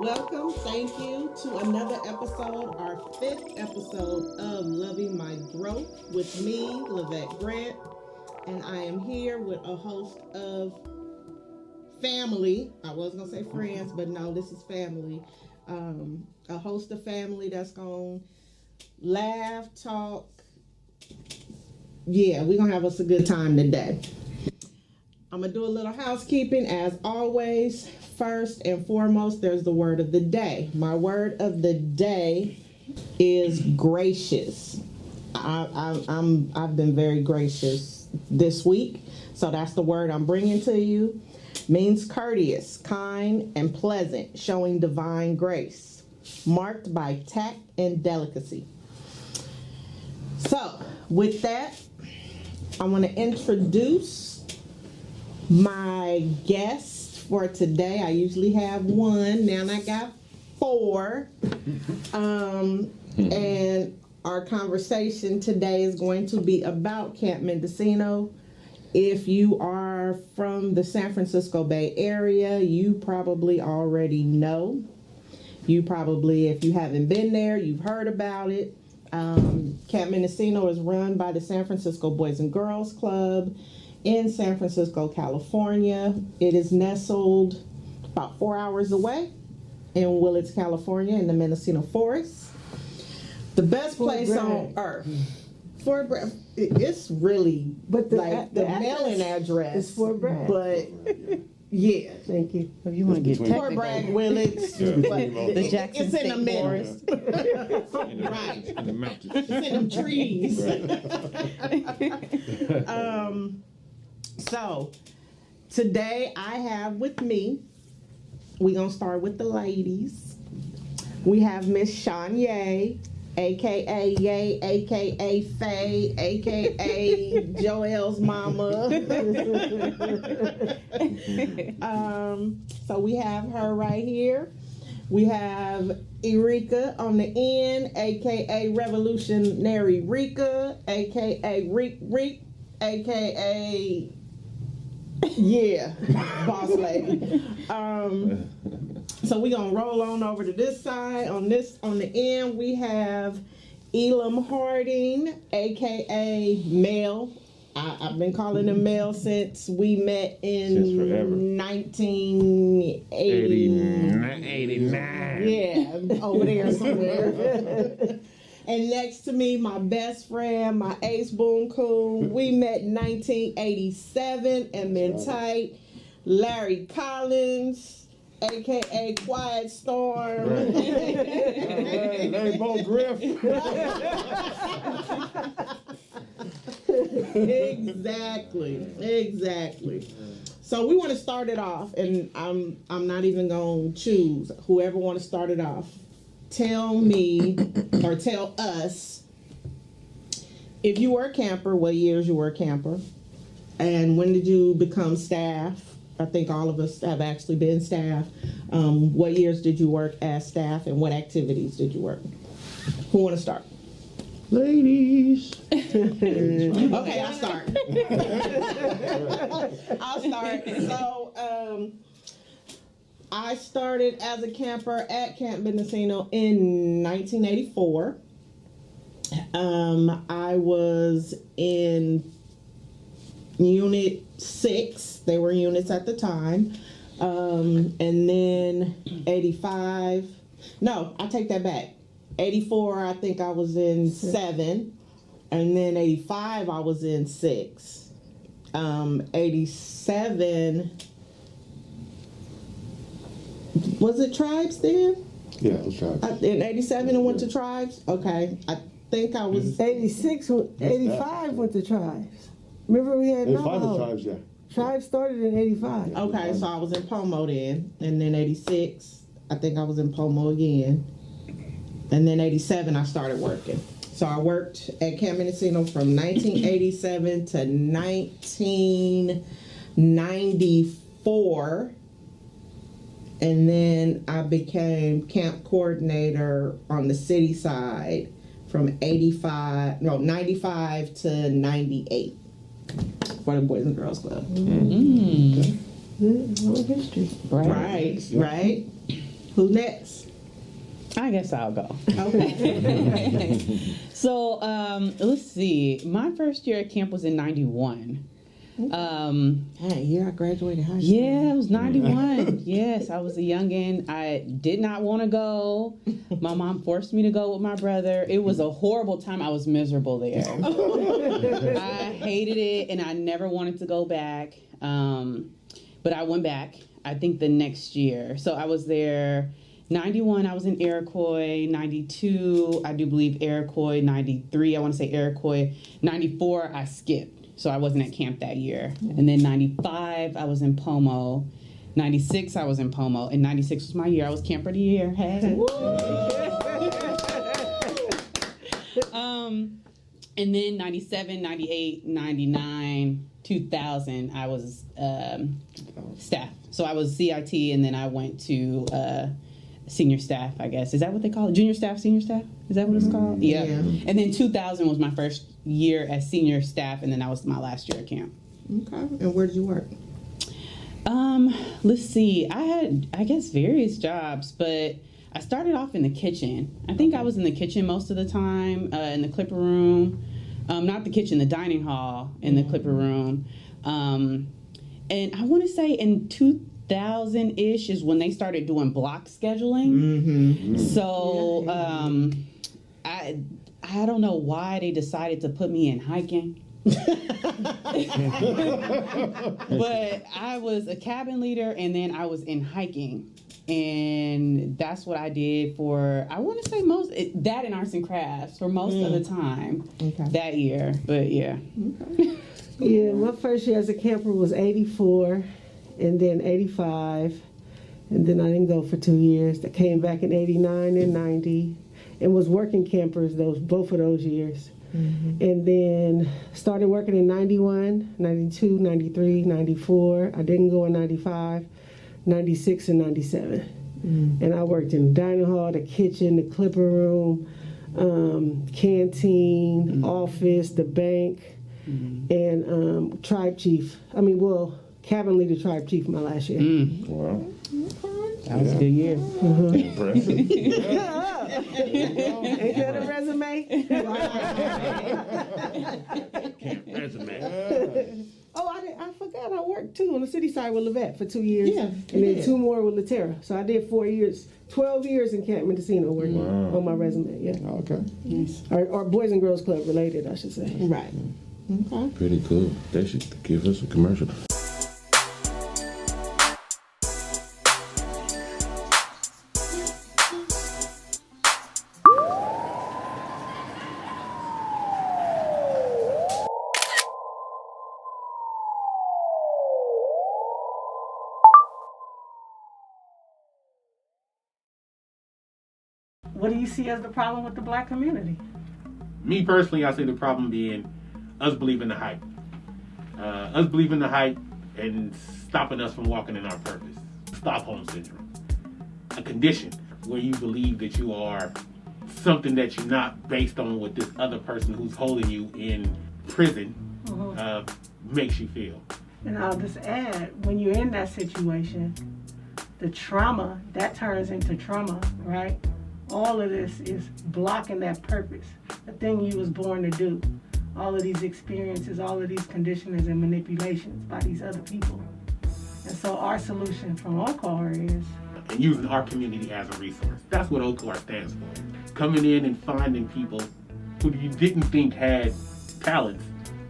Welcome, thank you to another episode, our fifth episode of Loving My Growth with me, Lavette Grant, and I am here with a host of family. I was going to say friends, but no, this is family. A host of family that's going to laugh, talk. Yeah, we're going to have us a good time today. I'm going to do a little housekeeping as always. First and foremost, there's the word of the day. My word of the day is gracious. I've been very gracious this week, so that's the word I'm bringing to you. Means courteous, kind, and pleasant, showing divine grace, marked by tact and delicacy. So, with that, I want to introduce my guest for today. I usually have one, now I got four. And our conversation today is going to be about Camp Mendocino. If you are from the San Francisco Bay Area, you probably already know. You probably, if you haven't been there, you've heard about it. Camp Mendocino is run by the San Francisco Boys and Girls Club in San Francisco, California. It is nestled about 4 hours away in Willits, California, in the Mendocino Forest. The best place on earth. Fort Bragg. It's really but the mailing address is Fort Bragg. But yeah. Thank you. If you want to get technical. Fort Bragg, Willits. The Jackson it's in State the middle. Forest. Right. In the mountains. It's in them trees. So, today I have with me, we're going to start with the ladies. We have Miss Shanye, a.k.a. Ye, a.k.a. Faye, a.k.a. Joel's mama. So we have her right here. We have Erika on the end, a.k.a. Revolutionary Rika, a.k.a. Reek, a.k.a. Yeah, boss lady. So we're gonna roll on over to this side. On the end, we have Elam Harding, aka Mel. I've been calling him Mel since we met in 1989. Yeah, over there somewhere. And next to me, my best friend, my ace boon coon. We met in 1987 and been tight. Larry Collins, a.k.a. Quiet Storm. Larry Bo Griff. Exactly. So we want to start it off, and I'm not even going to choose. Whoever want to start it off. Tell me, or tell us, if you were a camper, what years you were a camper, and when did you become staff? I think all of us have actually been staff. What years did you work as staff, and what activities did you work? Who want to start? Ladies. Okay, I'll start. So, I started as a camper at Camp Mendocino in 1984. I was in Unit 6. They were units at the time. And then 85. No, I take that back. 84, I think I was in 7. And then 85, I was in 6. 87... Was it Tribes then? Yeah, it was Tribes. In 87 and went to Tribes? Okay. I think I was... 86, 85 went to Tribes. Remember we had 85 Navajo. was Tribes, yeah. Tribes started in 85. Okay, so I was in Pomo then. And then 86, I think I was in Pomo again. And then 87, I started working. So I worked at Camp Mendocino from 1987 to 1994. And then I became camp coordinator on the city side from 95 to 98 for the Boys and Girls Club. Little history. Right. Who next? I guess I'll go. Okay. So, let's see. My first year at camp was in 91. Hey, year I graduated high school. Yeah, it was 91. Yes, I was a youngin'. I did not want to go. My mom forced me to go with my brother. It was a horrible time. I was miserable there. I hated it, and I never wanted to go back. But I went back, I think, the next year. So I was there 91, I was in Iroquois. 92, I do believe Iroquois. 93, I want to say Iroquois. 94, I skipped. So I wasn't at camp that year. And then 95, I was in Pomo. 96, I was in Pomo. And 96 was my year. I was camper of the year. Hey. And then 97, 98, 99, 2000, I was staff. So I was CIT, and then I went to senior staff, I guess. Is that what they call it? Junior staff, senior staff? Is that what it's called? Yeah. And then 2000 was my first year as senior staff, and then that was my last year at camp. Okay. And where did you work? Let's see. I had, I guess, various jobs, but I started off in the kitchen. I think I was in the kitchen most of the time, in the clipper room. Not the kitchen, the dining hall in the clipper room. And I want to say in 2000-ish is when they started doing block scheduling. Mm-hmm. So I don't know why they decided to put me in hiking. But I was a cabin leader, and then I was in hiking. And that's what I did for, I want to say that and arts and crafts for most of the time that year. But yeah. Okay. Yeah, my first year as a camper was 84, and then 85, and then I didn't go for 2 years. I came back in 89 and 90, and was working campers both of those years. Mm-hmm. And then started working in 91, 92, 93, 94. I didn't go in 95, 96, and 97. Mm-hmm. And I worked in the dining hall, the kitchen, the clipper room, canteen, office, the bank, and tribe chief. Cabin leader, tribe chief my last year. Wow. That was a good year. Impressive. Ain't that a resume? Resume. Oh, I forgot I worked too on the city side with Levette for 2 years. Yeah, and then 2 more with Laterra. So I did 4 years, 12 years in Camp Mendocino working on my resume. Yeah. Okay. Nice. Or Boys and Girls Club related, I should say. Right. Okay. Pretty cool. They should give us a commercial. What do you see as the problem with the black community? Me personally, I see the problem being us believing the hype. Us believing the hype and stopping us from walking in our purpose. Stockholm syndrome. A condition where you believe that you are something that you're not based on what this other person who's holding you in prison makes you feel. And I'll just add, when you're in that situation, the trauma, that turns into trauma, right? All of this is blocking that purpose, the thing you was born to do. All of these experiences, all of these conditionings and manipulations by these other people. And so our solution from OCOR is... And using our community as a resource. That's what OCOR stands for. Coming in and finding people who you didn't think had talents,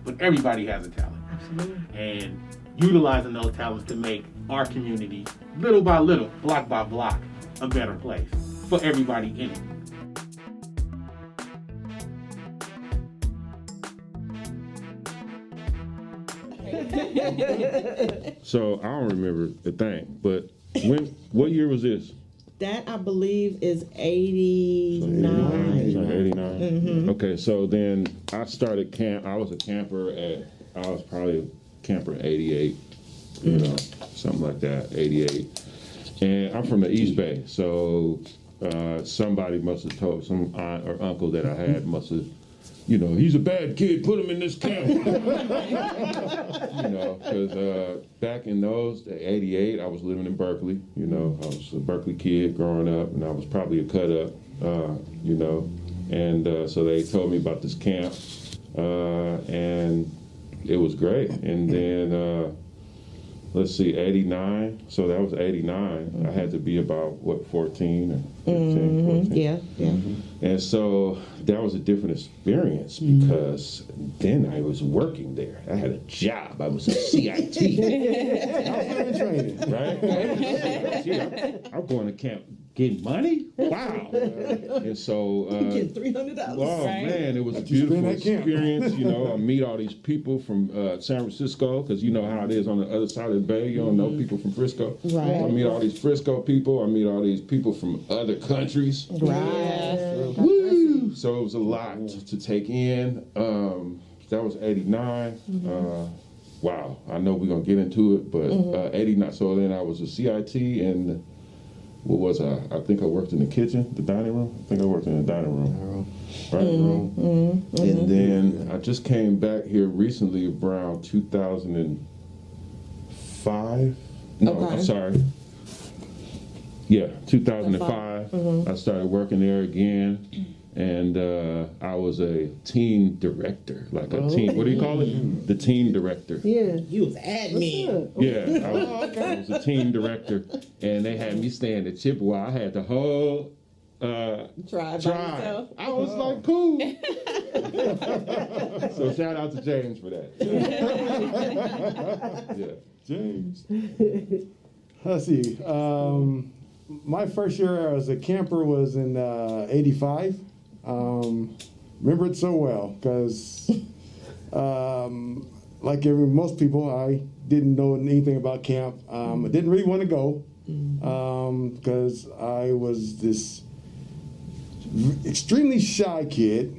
but everybody has a talent. Absolutely. And utilizing those talents to make our community, little by little, block by block, a better place for everybody in it. So I don't remember the thing, but what year was this? That, I believe, is 89. 89. Mm-hmm. Okay, so then I started camp. I was a camper I was probably a camper in 88, something like that, 88. And I'm from the East Bay, so somebody must have told, some aunt or uncle that I had must have he's a bad kid, put him in this camp. Because back in those, 88, I was living in Berkeley. I was a Berkeley kid growing up, and I was probably a cut up, And so they told me about this camp, and it was great. And then, 89. So that was 89. I had to be about, 14 or 15, 14. Yeah. And so that was a different experience because then I was working there. I had a job. I was a CIT. Training. Right? I'm going to camp getting money? Wow. And so... Get $300. Oh, Right. man, it was a Let you beautiful spend that camp. experience. I meet all these people from San Francisco because you know how it is on the other side of the bay. You don't know people from Frisco. Right. I meet all these Frisco people. I meet all these people from other countries. Right. Woo! So it was a lot to take in. That was 89. Wow. I know we're going to get into it, but 89. So then I was a CIT and what was I? I think I worked in the kitchen, the dining room. I think I worked in the dining room. And then I just came back here recently around 2005. No, Okay. I'm sorry. Yeah, 2005. I started working there again, and I was a team director, like a team. What do you call it? The team director. Yeah. You was admin. Yeah, I was a team director, and they had me stay in the Chippewa. I had the whole Tribe. tribe. I was like, cool. So shout out to James for that. Yeah. James. Let's see. My first year as a camper was in 85. Remember it so well because, like most people, I didn't know anything about camp. I didn't really want to go because I was this extremely shy kid,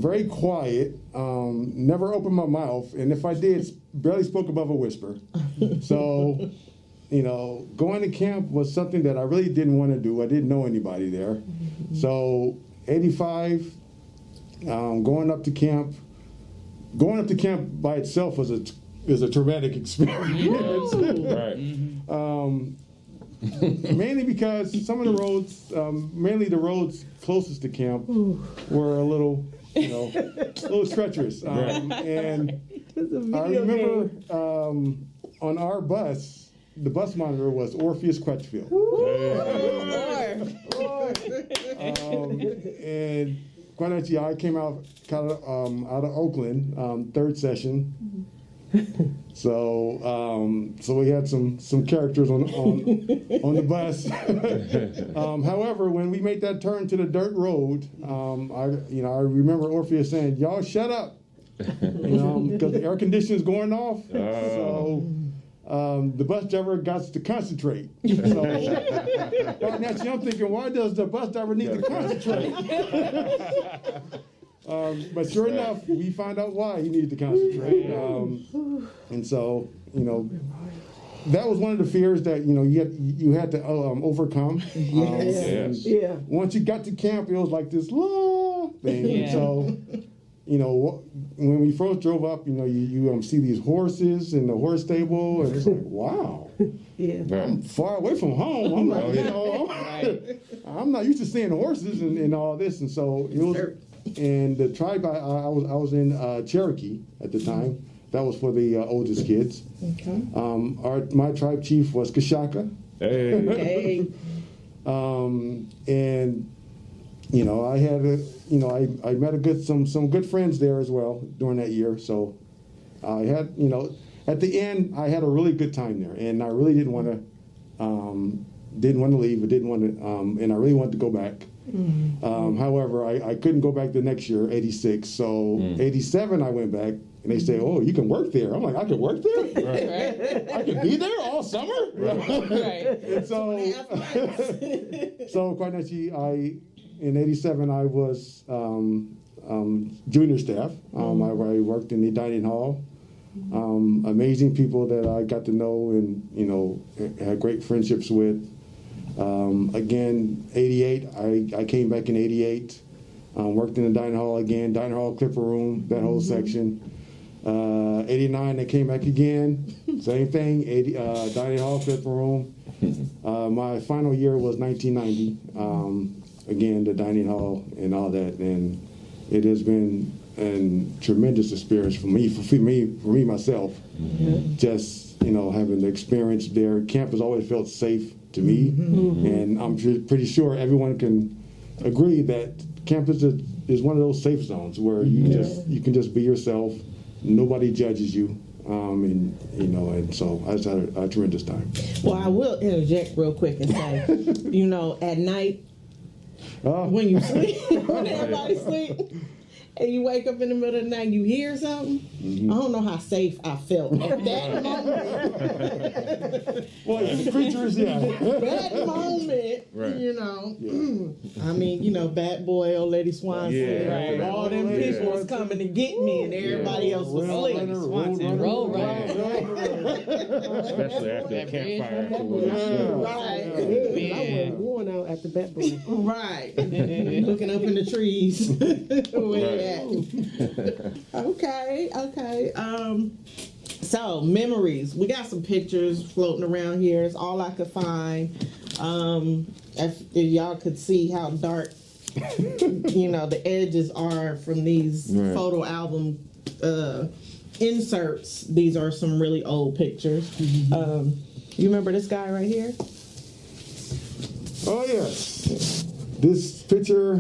very quiet, never opened my mouth, and if I did, barely spoke above a whisper. So, going to camp was something that I really didn't want to do. I didn't know anybody there. So, 85, going up to camp by itself was a traumatic experience. Right. Mainly because some of the roads, mainly the roads closest to camp, were a little, treacherous. And I remember on our bus, the bus monitor was Orpheus Crutchfield. And quite honestly, I came out out of Oakland, third session. So we had some characters on the bus. However, when we made that turn to the dirt road, I remember Orpheus saying, "Y'all shut up," because the air conditioning is going off. So the bus driver got to concentrate. So naturally, I'm thinking, why does the bus driver need to concentrate? But sure enough, we find out why he needed to concentrate. And so, that was one of the fears that, you had to overcome. Yes. Yeah. Once you got to camp, it was like this long thing. Yeah. And so, when we first drove up, you see these horses in the horse stable, and it's like, wow. Yeah. I'm far away from home. I'm like, I'm not used to seeing horses and all this. And so it was... And the tribe I was in Cherokee at the time. That was for the oldest kids. Okay. My tribe chief was Kashaka. Hey. And I had I met some good friends there as well during that year. So I had at the end I had a really good time there, and I really didn't want to leave. I didn't want to, and I really wanted to go back. However, I couldn't go back the next year, 86. So 87, I went back, and they say, "Oh, you can work there." I'm like, "I can work there? Right. I can be there all summer?" Right. And so quite naturally, in 87, I was junior staff. I worked in the dining hall. Amazing people that I got to know and had great friendships with. Again, 88, I came back in 88. Worked in the dining hall again, dining hall, clipper room, that whole section. 89, they came back again, same thing, dining hall, clipper room. My final year was 1990. Again, the dining hall and all that, and it has been a tremendous experience for me myself. Just having the experience there. Camp has always felt safe to me, and I'm pretty sure everyone can agree that camp is one of those safe zones where you can just be yourself. Nobody judges you. And so I just had a tremendous time. Well, I will interject real quick and say, at night when you sleep, when everybody sleep, and you wake up in the middle of the night and you hear something, I don't know how safe I felt at that moment. Well, the creatures, That moment, Right. I mean, Bat Boy, Old Lady Swanson, all them people was coming to get me, and everybody else was asleep. Swanson, roll right. Especially after a campfire afterwards. Right. I was going out at the Bat Boy. Right. Looking up in the trees. Where they at. Okay. So memories. We got some pictures floating around here. It's all I could find. If y'all could see how dark, the edges are from these photo album inserts. These are some really old pictures. You remember this guy right here? Oh, yes. This picture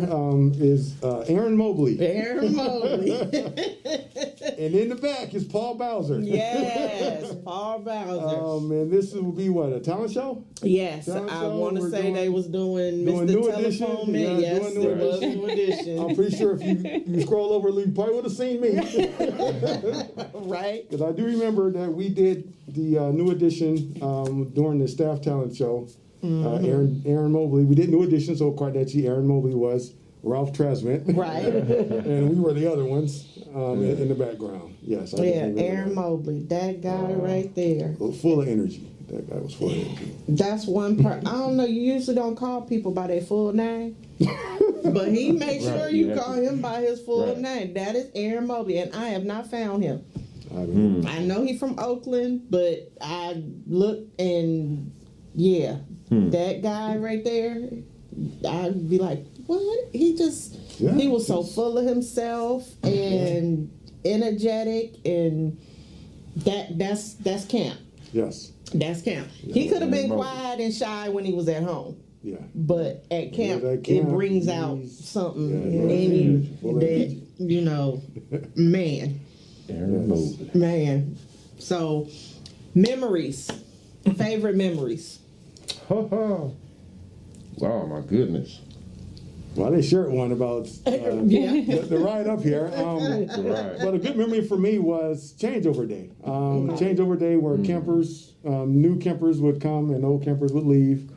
is Aaron Mobley. Aaron Mobley. And in the back is Paul Bowser. Yes, Paul Bowser. And this will be what, a talent show? Yes, Talent I show, want to we're say doing- they was doing doing Mr. New Telephone Edition. Man. Yeah, Yes, doing New there was Edition. New Edition. I'm pretty sure if you scroll over, you probably would have seen me. Right? Because I do remember that we did the New Edition during the staff talent show. Aaron Mobley. We did New Edition, so Cardetti, Aaron Mobley was Ralph Tresvant. Right. And we were the other ones in the background. Yes. I Yeah, definitely remember Aaron Mobley. That guy right there. that. Full of energy. That guy was full of energy. That's one part. I don't know, you usually don't call people by their full name. But he makes sure Right, you you have call to- him by his full Right. name. That is Aaron Mobley, and I have not found him. I I know he's from Oakland, but I looked and that guy right there, I'd be like, what? He was so full of himself and energetic, and that's camp. Yes. That's camp. He could have been quiet and shy when he was at home. Yeah. But at camp, at camp, it brings out he's- something yeah, in you full of that, energy. man. Aaron Mobley. Man. So, memories. Favorite memories. Wow, my goodness. Well, they shared one about the ride up here. Right. But a good memory for me was changeover day. Changeover day where campers, new campers would come and old campers would leave.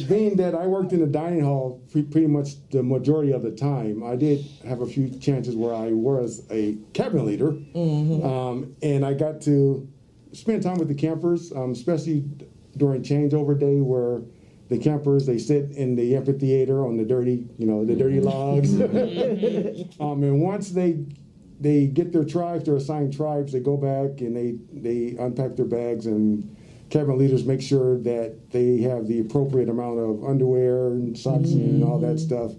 Being that I worked in the dining hall pretty much the majority of the time, I did have a few chances where I was a cabin leader. And I got to spend time with the campers, especially during changeover day where the campers, they sit in the amphitheater on the dirty logs. And once they get their tribes, their assigned tribes, they go back and they unpack their bags, and cabin leaders make sure that they have the appropriate amount of underwear and socks and all that stuff,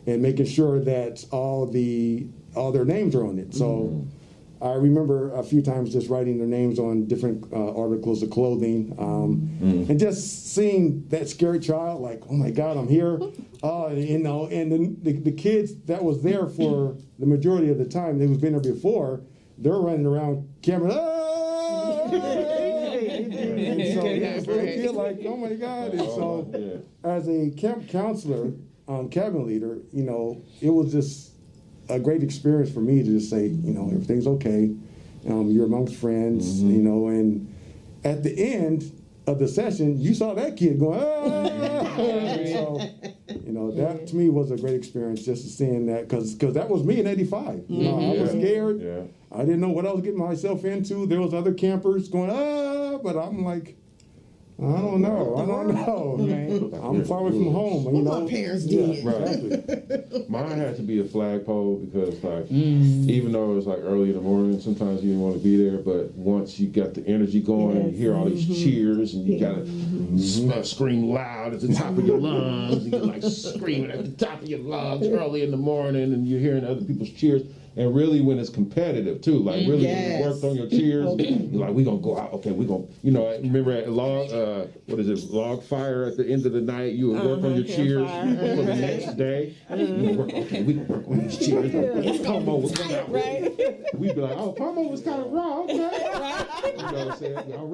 and making sure that all their names are on it. So I remember a few times just writing their names on different articles of clothing, and just seeing that scared child, like, oh my God, I'm here. And then the kids that was there for the majority of the time, they was been there before, they're running around camping, and so this little kid like, oh my God. And so as a camp counselor, cabin leader, it was just a great experience for me to just say, everything's okay. You're amongst friends, and at the end of the session, you saw that kid going, So, that to me was a great experience just seeing that, because that was me in '85. I was scared. Yeah. I didn't know what I was getting myself into. There was other campers going, but I'm like, I don't know. I'm far away from home. You know, my parents did. Right. Mine had to be a flagpole because, like, even though it was like early in the morning, sometimes you didn't want to be there. But once you got the energy going and you hear all these cheers and you gotta scream loud at the top of your lungs, and you're like screaming at the top of your lungs early in the morning, and you're hearing other people's cheers. And really, when it's competitive too, like really when you worked on your cheers, you're like, we gonna go out. Okay, we gonna, you know, I remember at log fire at the end of the night, you would work on your cheers for the next day. You work, okay, we gonna work on these cheers. Like, Pomo was going out. Right. We'd be like, oh, Pomo was kind of raw. Okay. You know what I'm saying? Y'all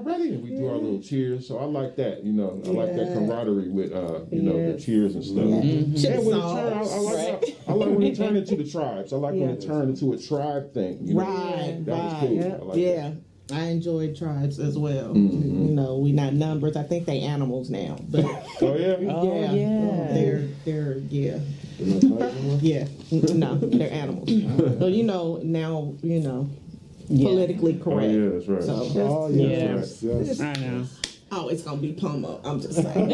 ready? And we do our little cheers. So I like that. You know, I like that camaraderie with you know, the cheers and stuff. And when it turned, I like when it turned into the tribes. I like when it turned into a tribe thing. You know? That was cool. I like that. I enjoyed tribes as well. You know, we not numbers. I think they animals now. But oh yeah. They're no, they're animals. So you know now politically correct. Oh yeah, that's right. So, yes. I know. Oh, it's gonna be Pomo. I'm just saying.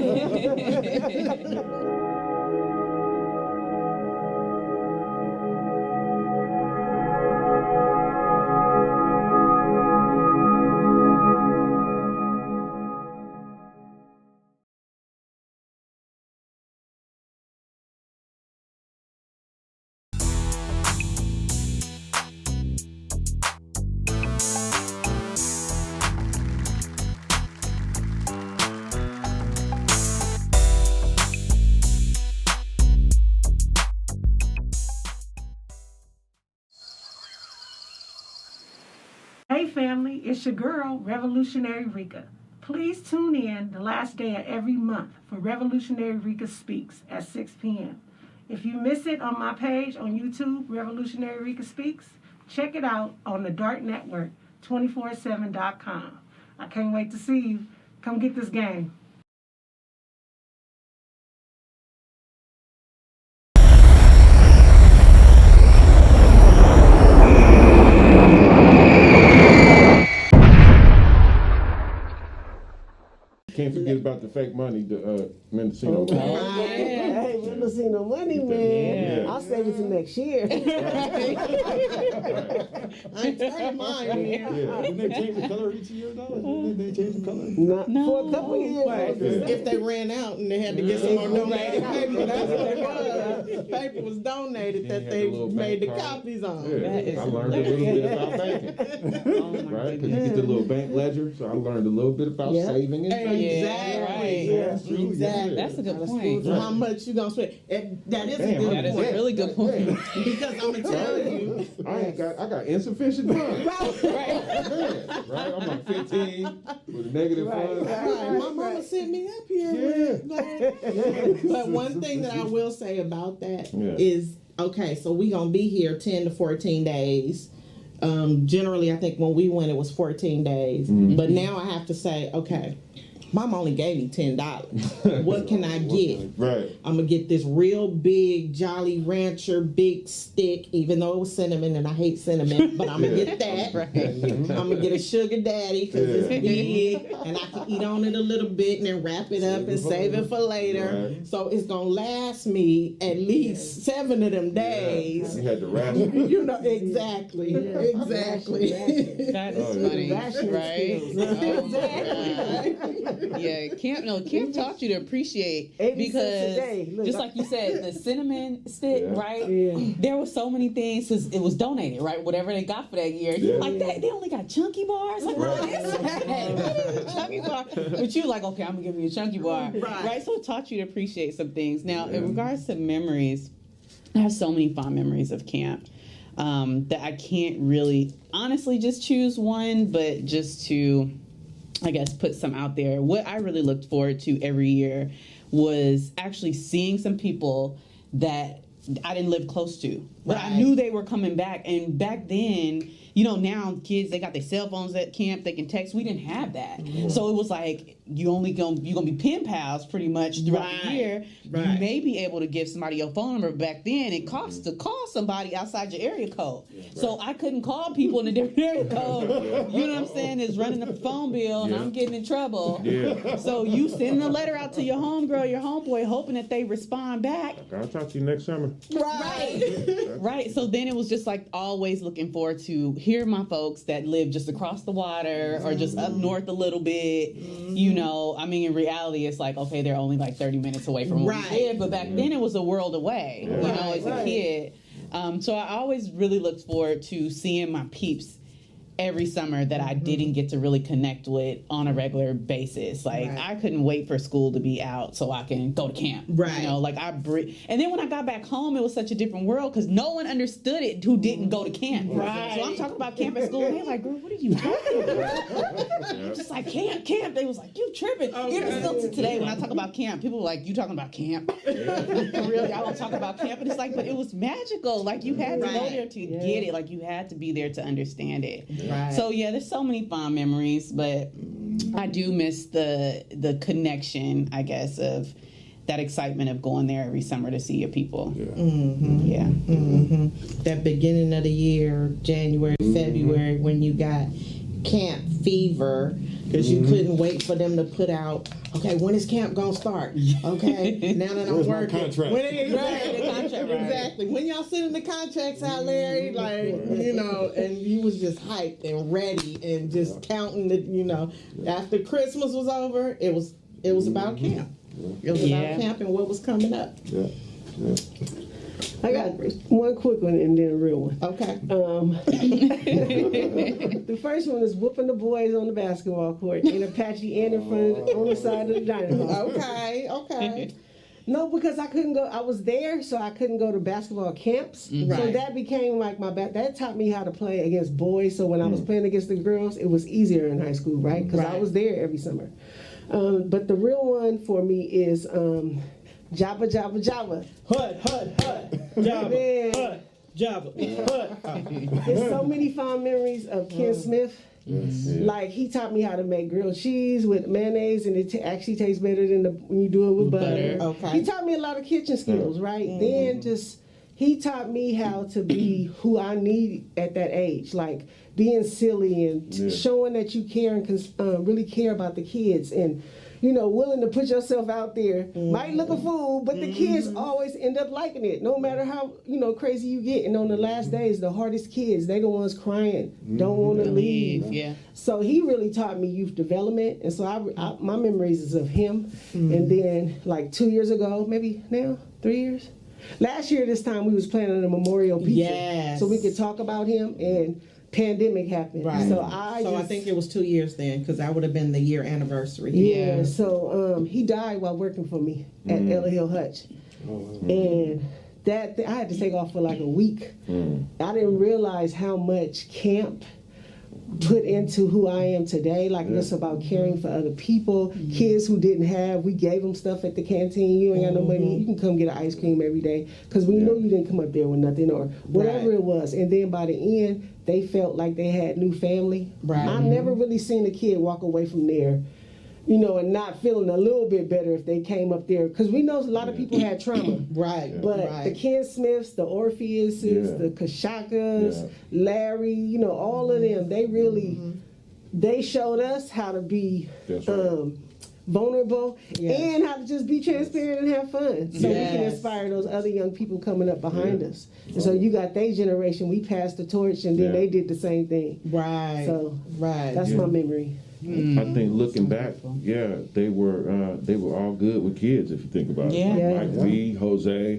Hey family, it's your girl, Revolutionary Rika. Please tune in the last day of every month for Revolutionary Rika Speaks at 6 p.m. If you miss it on my page on YouTube, Revolutionary Rika Speaks, check it out on the Dark Network, 247.com. I can't wait to see you. Come get this game. Can't forget about the fake money, the Mendocino. Hey, Mendocino money, man. Yeah. I'll save it till next year. I take mine, man. Yeah. Didn't they change the color each year, though? Didn't they change the color? Not for a couple years. If they ran out and they had to get some more donated paper, that's what it was. Paper was donated that they made the copies on. Yeah. I learned a little bit about banking. Right? Because you get the little bank ledger, so I learned a little bit about saving and banking. Exactly. Exactly. That's a good point. So how much you gonna spend? That is a good point. That is a really good point. Because I'm gonna tell you, I got insufficient funds. Right? I'm like 15 with negative funds. right, my mama sent me up here. But one thing that I will say about that is, okay, so we gonna be here 10 to 14 days. Generally, I think when we went, it was 14 days. But now I have to say, okay, Mom only gave me $10. What can I get? Right. I'm gonna get this real big Jolly Rancher big stick, even though it was cinnamon and I hate cinnamon, but I'm gonna get that. I'm gonna get a Sugar Daddy because it's big and I can eat on it a little bit and then wrap it up and save it for later. Right. So it's gonna last me at least 7 of them days. You had to ration. You know, exactly. That is funny, right? Yeah, Camp taught you to appreciate because just like you said, the cinnamon stick, right? Yeah. There were so many things because it was donated, right? Whatever they got for that year. You're like, that they only got chunky bars? Like, what is that? Chunky bar. But you like, okay, I'm gonna give you a chunky bar. Right? So it taught you to appreciate some things. Now, in regards to memories, I have so many fond memories of camp. That I can't really honestly just choose one, but just to, I guess, put some out there. What I really looked forward to every year was actually seeing some people that I didn't live close to, but I knew they were coming back. And back then, now kids, they got their cell phones at camp, they can text. We didn't have that. So it was like, you're gonna be pen pals pretty much throughout the year. You may be able to give somebody your phone number. Back then it costs to call somebody outside your area code. So I couldn't call people in a different area code. You know what I'm saying? It's running a phone bill and I'm getting in trouble. So you send a letter out to your homegirl, your homeboy, hoping that they respond back. I'll talk to you next summer. Right. So then it was just like always looking forward to hear my folks that live just across the water or just up north a little bit. I mean, in reality, it's like, okay, they're only like 30 minutes away from where we live, but back then it was a world away, as a kid. So I always really looked forward to seeing my peeps every summer that I didn't get to really connect with on a regular basis. Like, I couldn't wait for school to be out so I can go to camp. And then when I got back home, it was such a different world because no one understood it who didn't go to camp. So I'm talking about camp at school, and they're like, girl, what are you talking about? I'm just like, camp. They was like, you tripping. Even still to today, when I talk about camp, people are like, you talking about camp? For real, I don't talk about camp. And it's like, but it was magical. Like, you had to go there to get it. Like, you had to be there to understand it. So yeah, there's so many fond memories, but I do miss the connection, I guess, of that excitement of going there every summer to see your people. That beginning of the year, January, February, when you got camp fever, because you couldn't wait for them to put out, okay, when is camp gonna start? Okay, now that I'm working. Contract? Exactly. When y'all sending the contracts out, Larry, like, and he was just hyped and ready and just counting the, after Christmas was over, it was about camp. It was about camp and what was coming up. I got one quick one and then a real one. Okay. The first one is whooping the boys on the basketball court in Apache and in front on the side of the dining hall. Okay. No, because I couldn't go. I was there, so I couldn't go to basketball camps. So that became like that taught me how to play against boys. So when I was playing against the girls, it was easier in high school, right? Because I was there every summer. But the real one for me is Jabba. Hut. Jabba. Hut. Jabba. Hut. There's so many fond memories of Ken Smith. Like, he taught me how to make grilled cheese with mayonnaise, and it actually tastes better than when you do it with butter. Okay. He taught me a lot of kitchen skills, right? Then he taught me how to be who I need at that age, like being silly and showing that you care and really care about the kids, and willing to put yourself out there. Might look a fool, but the kids always end up liking it, no matter how crazy you get. And on the last days, the hardest kids, they the ones crying, don't want to leave. Yeah. So he really taught me youth development, and so I my memories is of him. And then like 2 years ago, maybe now 3 years. Last year this time we was planning a memorial pizza, so we could talk about him, and pandemic happened. Right. So I think it was 2 years then, because that would have been the year anniversary. Yeah. So he died while working for me at Ella Hill Hutch, and I had to take off for like a week. I didn't realize how much camp put into who I am today. Like, it's about caring for other people. Kids who didn't have, we gave them stuff at the canteen. You ain't got no money, you can come get an ice cream every day, because we know you didn't come up there with nothing or whatever it was. And then by the end, they felt like they had new family. I never really seen a kid walk away from there and not feeling a little bit better if they came up there, because we know a lot of people had trauma. But the Ken Smiths, the Orpheuses, the Kashakas, Larry, all of them, they really, they showed us how to be vulnerable and how to just be transparent and have fun, so we can inspire those other young people coming up behind us. And so you got their generation, we passed the torch, and then they did the same thing. So that's my memory. I think looking back, they were all good with kids, if you think about it. Mike B, Jose,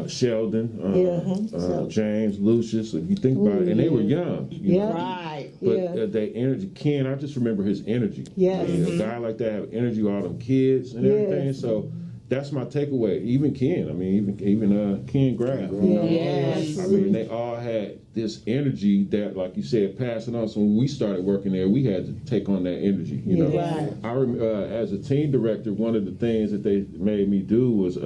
Sheldon, James, Lucius, if you think about it. And they were young. But that energy, Ken, I just remember his energy. A guy like that have energy, all them kids and everything. So that's my takeaway. Even Ken, even Ken Graff. I mean, they all had this energy that, like you said, passing on. So when we started working there, we had to take on that energy. I remember as a team director, one of the things that they made me do was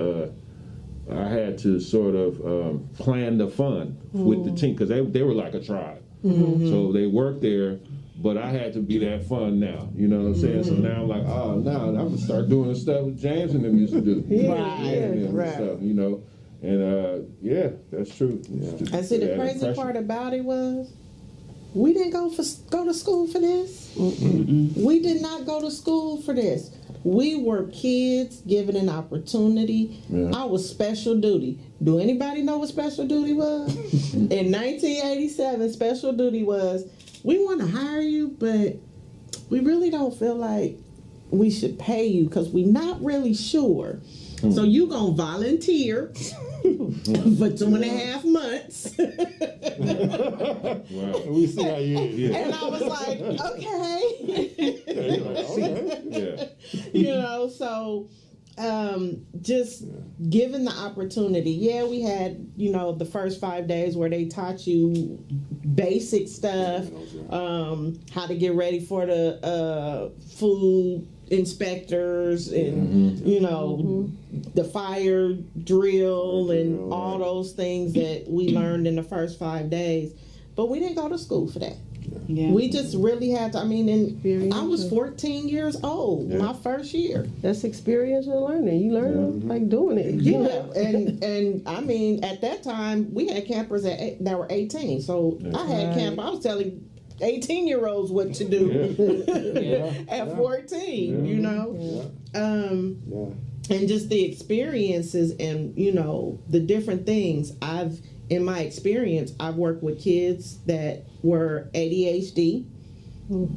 I had to sort of plan the fun with the team because they were like a tribe. So they worked there, but I had to be that fun now. You know what I'm saying? So now I'm like, oh, now I'm gonna start doing the stuff that James and them used to do. Right. Stuff, you know. And yeah, that's true. And see, the crazy part about it was, we didn't go to school for this. We did not go to school for this. We were kids given an opportunity. I was special duty. Do anybody know what special duty was? In 1987, special duty was, we want to hire you, but we really don't feel like we should pay you because we're not really sure. So you gonna volunteer for 2.5 months. Wow. We see how you is. Yeah. And I was like, okay. You're like, okay. You know, so just given the opportunity. Yeah, we had, you know, the first 5 days where they taught you basic stuff, how to get ready for the food inspectors and you know the fire drill and all those things that we learned in the first 5 days, but we didn't go to school for that. We just really had to. I mean, and I was 14 years old my first year. That's experiential learning. You learn like doing it. Yeah, and I mean, at that time we had campers that were 18. So I had camp. I was telling 18-year-olds what to do at 14. You know, and just the experiences and you know the different things in my experience, I've worked with kids that were ADHD,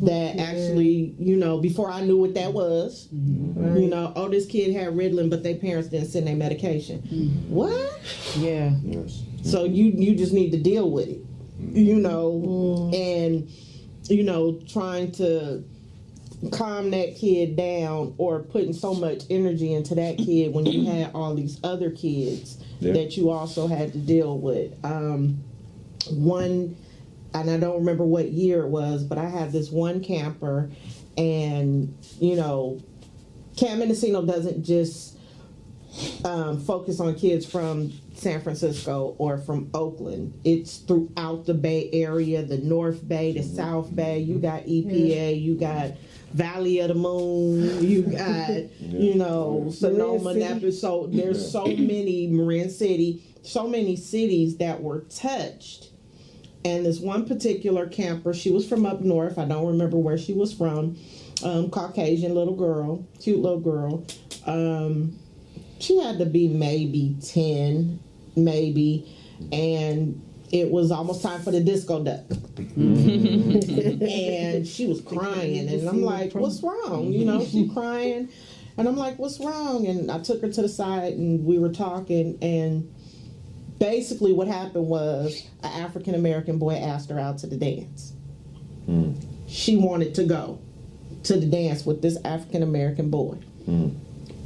that actually, you know, before I knew what that was, you know, oh, this kid had Ritalin, but their parents didn't send their medication. What? Yeah. Yes. So you just need to deal with it, you know, and, you know, trying to calm that kid down or putting so much energy into that kid when you had all these other kids that you also had to deal with. One, and I don't remember what year it was, but I had this one camper, and you know, Camp Mendocino doesn't just focus on kids from San Francisco or from Oakland. It's throughout the Bay Area, the North Bay, the South Bay. You got EPA, you got Valley of the Moon, you got, you know, Sonoma, Napa. So there's so many, Marin City, so many cities that were touched. And this one particular camper, she was from up north. I don't remember where she was from. Caucasian little girl, cute little girl. She had to be maybe 10, maybe. And it was almost time for the disco duck. And she was crying. And I'm like, what's wrong? You know, she's crying. And I'm like, what's wrong? And I took her to the side and we were talking. And basically what happened was an African-American boy asked her out to the dance. She wanted to go to the dance with this African-American boy.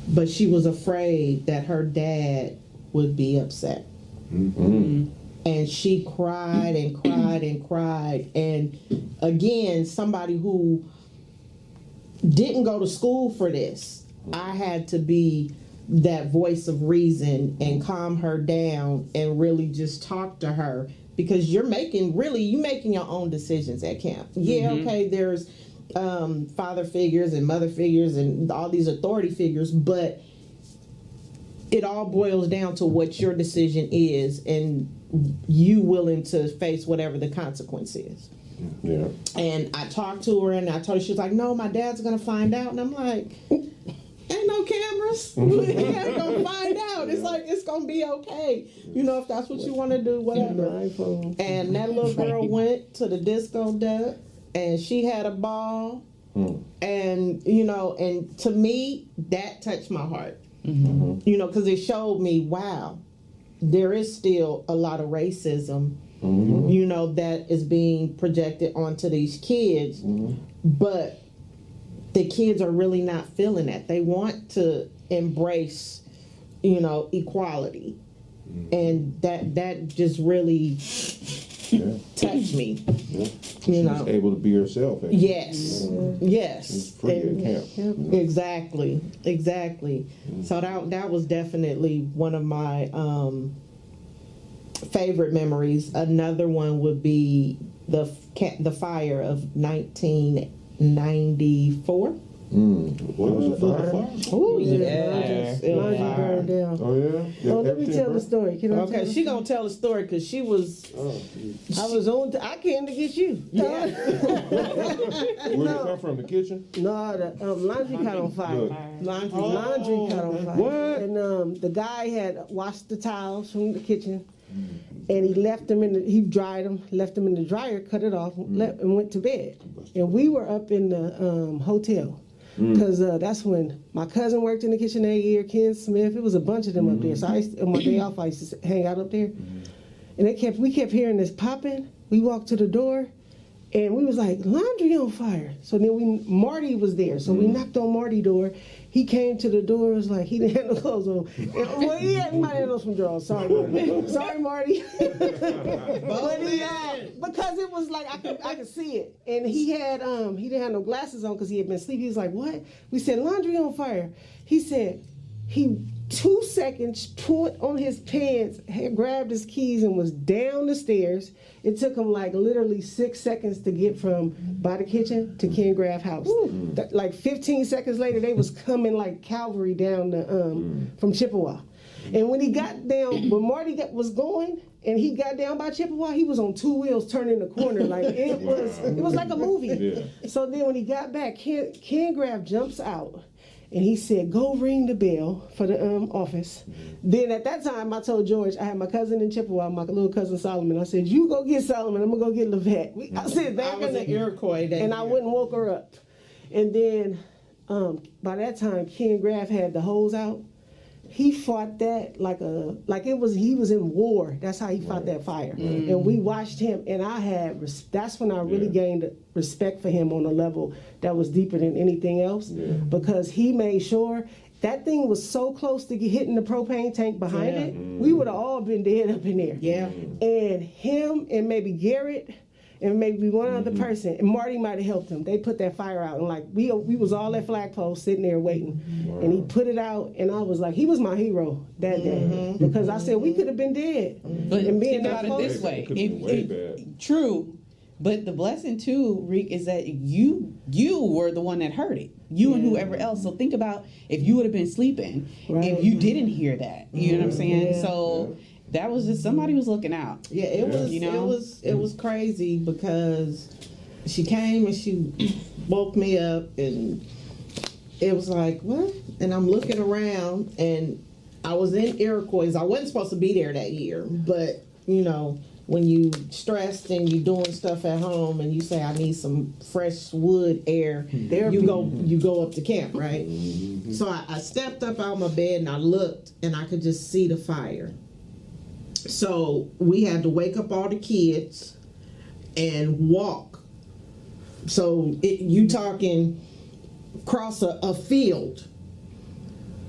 But she was afraid that her dad would be upset. And she cried and cried and cried. And again, somebody who didn't go to school for this, I had to be that voice of reason and calm her down and really just talk to her, because you're making your own decisions at camp. Okay, there's father figures and mother figures and all these authority figures, but it all boils down to what your decision is and you willing to face whatever the consequence is. And I talked to her and I told her, she was like, no, my dad's gonna find out. And I'm like, ain't no cameras. We ain't gonna find out. It's like, it's gonna be okay. You know, if that's what you want to do, whatever. And that little girl went to the disco duck and she had a ball. And, you know, and to me, that touched my heart. You know, because it showed me, wow, there is still a lot of racism, you know, that is being projected onto these kids. But the kids are really not feeling that. They want to embrace, you know, equality. And that just really touch me. Yeah. You know. She's able to be herself. Yes. Yes. It's free at camp. Exactly. So that was definitely one of my favorite memories. Another one would be the fire of 1994. What was the fire? Oh Laundry burned down. Oh yeah. Oh, let me tell the story. Can I tell Okay, the she gonna tell the story because she was. I was on. I came to get you. Yeah. Where did it come from? The kitchen? No, the laundry caught on fire. Good. Laundry caught on fire. What? And the guy had washed the towels from the kitchen, and he left them he dried them, left them in the dryer, cut it off, and went to bed. And we were up in the hotel. Because that's when my cousin worked in the kitchen that year, Ken Smith. It was a bunch of them up there. So on my day off, I used to hang out up there. And we kept hearing this popping. We walked to the door, and we was like, laundry on fire. So then Marty was there. So we knocked on Marty's door. He came to the door. It was like, he didn't have no clothes on. Well, he might have on some drawers. Sorry, Marty. Sorry, Marty. But because it was like, I could see it. And he didn't have no glasses on because he had been asleep. He was like, what? We said, laundry on fire. He said, 2 seconds, pulled on his pants, had grabbed his keys and was down the stairs. It took him like literally 6 seconds to get from by the kitchen to Ken Graff house. Like 15 seconds later, they was coming like cavalry down from Chippewa. And when he got down, when Marty was going, and he got down by Chippewa, he was on 2 wheels turning the corner. Like it was like a movie. Yeah. So then when he got back, Ken Graff jumps out. And he said, go ring the bell for the office. Then at that time, I told George, I had my cousin in Chippewa, my little cousin Solomon. I said, you go get Solomon, I'm going to go get Levette. I said, I was in Iroquois that and year. I wouldn't woke her up. And then by that time, Ken Graff had the hose out. He fought that he was in war. That's how he fought that fire. And we watched him, and that's when I really gained respect for him on a level that was deeper than anything else, because he made sure that thing was so close to hitting the propane tank behind it, we would have all been dead up in there. Yeah. And him and maybe Garrett and maybe one other person, and Marty might have helped him. They put that fire out, and like we was all at flagpole sitting there waiting, and he put it out, and I was like, he was my hero that day, because I said we could have been dead. But and being think about it this way: true, but the blessing too, Reek, is that you were the one that heard it. You and whoever else. So think about if you would have been sleeping, if you didn't hear that. You know what I'm saying? Yeah. So. That was just somebody was looking out. Yeah, it was. You know? It was crazy because she came and she woke me up, and it was like, what? And I'm looking around, and I was in Iroquois. I wasn't supposed to be there that year, but you know, when you stressed and you doing stuff at home, and you say I need some fresh wood air, you go up to camp, right? So I stepped up out of my bed and I looked, and I could just see the fire. So we had to wake up all the kids and walk. So you talking across a field,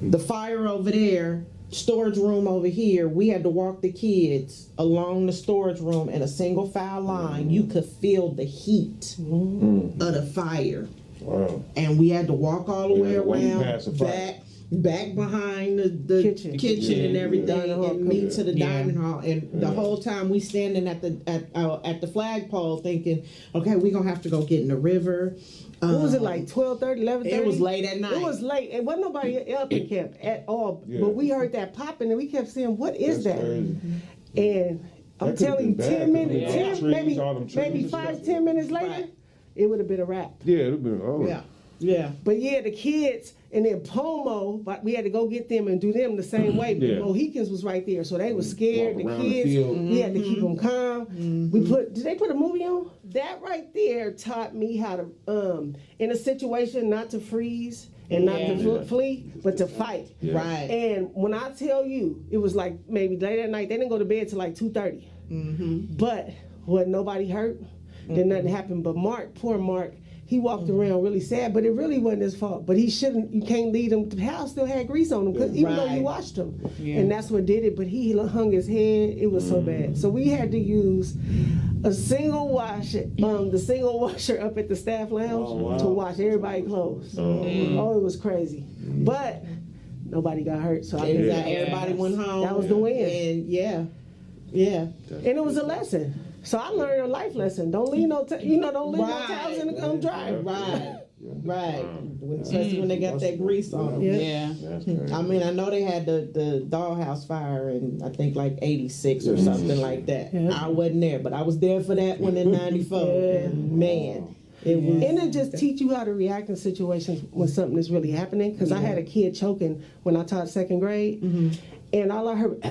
the fire over there, storage room over here. We had to walk the kids along the storage room in a single file line. You could feel the heat of the fire. Wow. And we had to walk all the way around back behind the kitchen and everything, and meet to the dining hall. And the whole time we standing at the flagpole thinking, okay, we're gonna have to go get in the river. What was it, like 12:30, 11:30? It was late at night. It was late. It wasn't nobody up in camp at all. Yeah. But we heard that popping, and we kept saying, what is That's that? crazy. And I'm That could've telling you, been bad, 10 minutes, could've been trees, all them maybe trees. 5-10 minutes later, it would have been a wrap. Yeah, it'd have been Yeah. But yeah, the kids, and then Pomo, but we had to go get them and do them the same way. But Mohicans was right there, so they were scared. Walk The around the kids, field. we had to keep them calm. Did they put a movie on? That right there taught me how to, in a situation, not to freeze and not to flee, but to fight. Yeah. Right. And when I tell you, it was like maybe late at night. They didn't go to bed till like 2:30. But wasn't nobody hurt. Then nothing happened. But Mark, poor Mark. he walked around really sad, but it really wasn't his fault. But he shouldn't. You can't lead him. The house still had grease on him, even though you washed him, and that's what did it. But he hung his head. It was so bad. So we had to use a single washer, the single washer up at the staff lounge to wash everybody's clothes. Oh, it was crazy. But nobody got hurt, so everybody went home. That was the win. And and it was a lesson. So I learned a life lesson. Don't leave no towels in the dryer. Right. Especially when they got that grease on them. Yeah. I mean, I know they had the dollhouse fire in, I think, like 86 or something like that. I wasn't there, but I was there for that one in 94. Man. It was, and it just teach you how to react in situations when something is really happening. Because I had a kid choking when I taught second grade. And all I heard,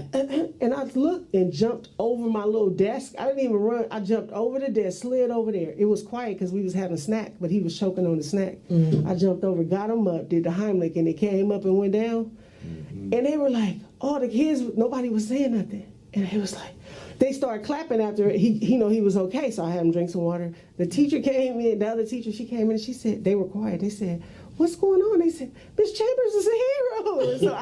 and I looked and jumped over my little desk. I didn't even run. I jumped over the desk, slid over there. It was quiet because we was having a snack, but he was choking on the snack. I jumped over, got him up, did the Heimlich, and it came up and went down. And they were like, oh, the kids, nobody was saying nothing. And it was like, they started clapping after he was okay, so I had him drink some water. The teacher came in, the other teacher, she came in and she said, they were quiet. They said, what's going on? They said, Miss Chambers is a hero. So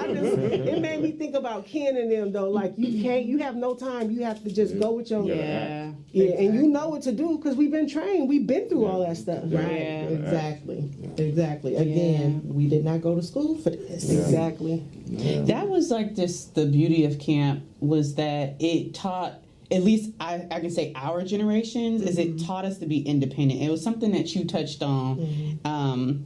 it made me think about Ken and them though. Like you have no time. You have to just go with your Yeah. Exactly. And you know what to do because we've been trained. We've been through all that stuff. Right. Exactly. Again, we did not go to school for this. Exactly. That was like just the beauty of camp was that it taught, at least I can say our generations, is it taught us to be independent. It was something that you touched on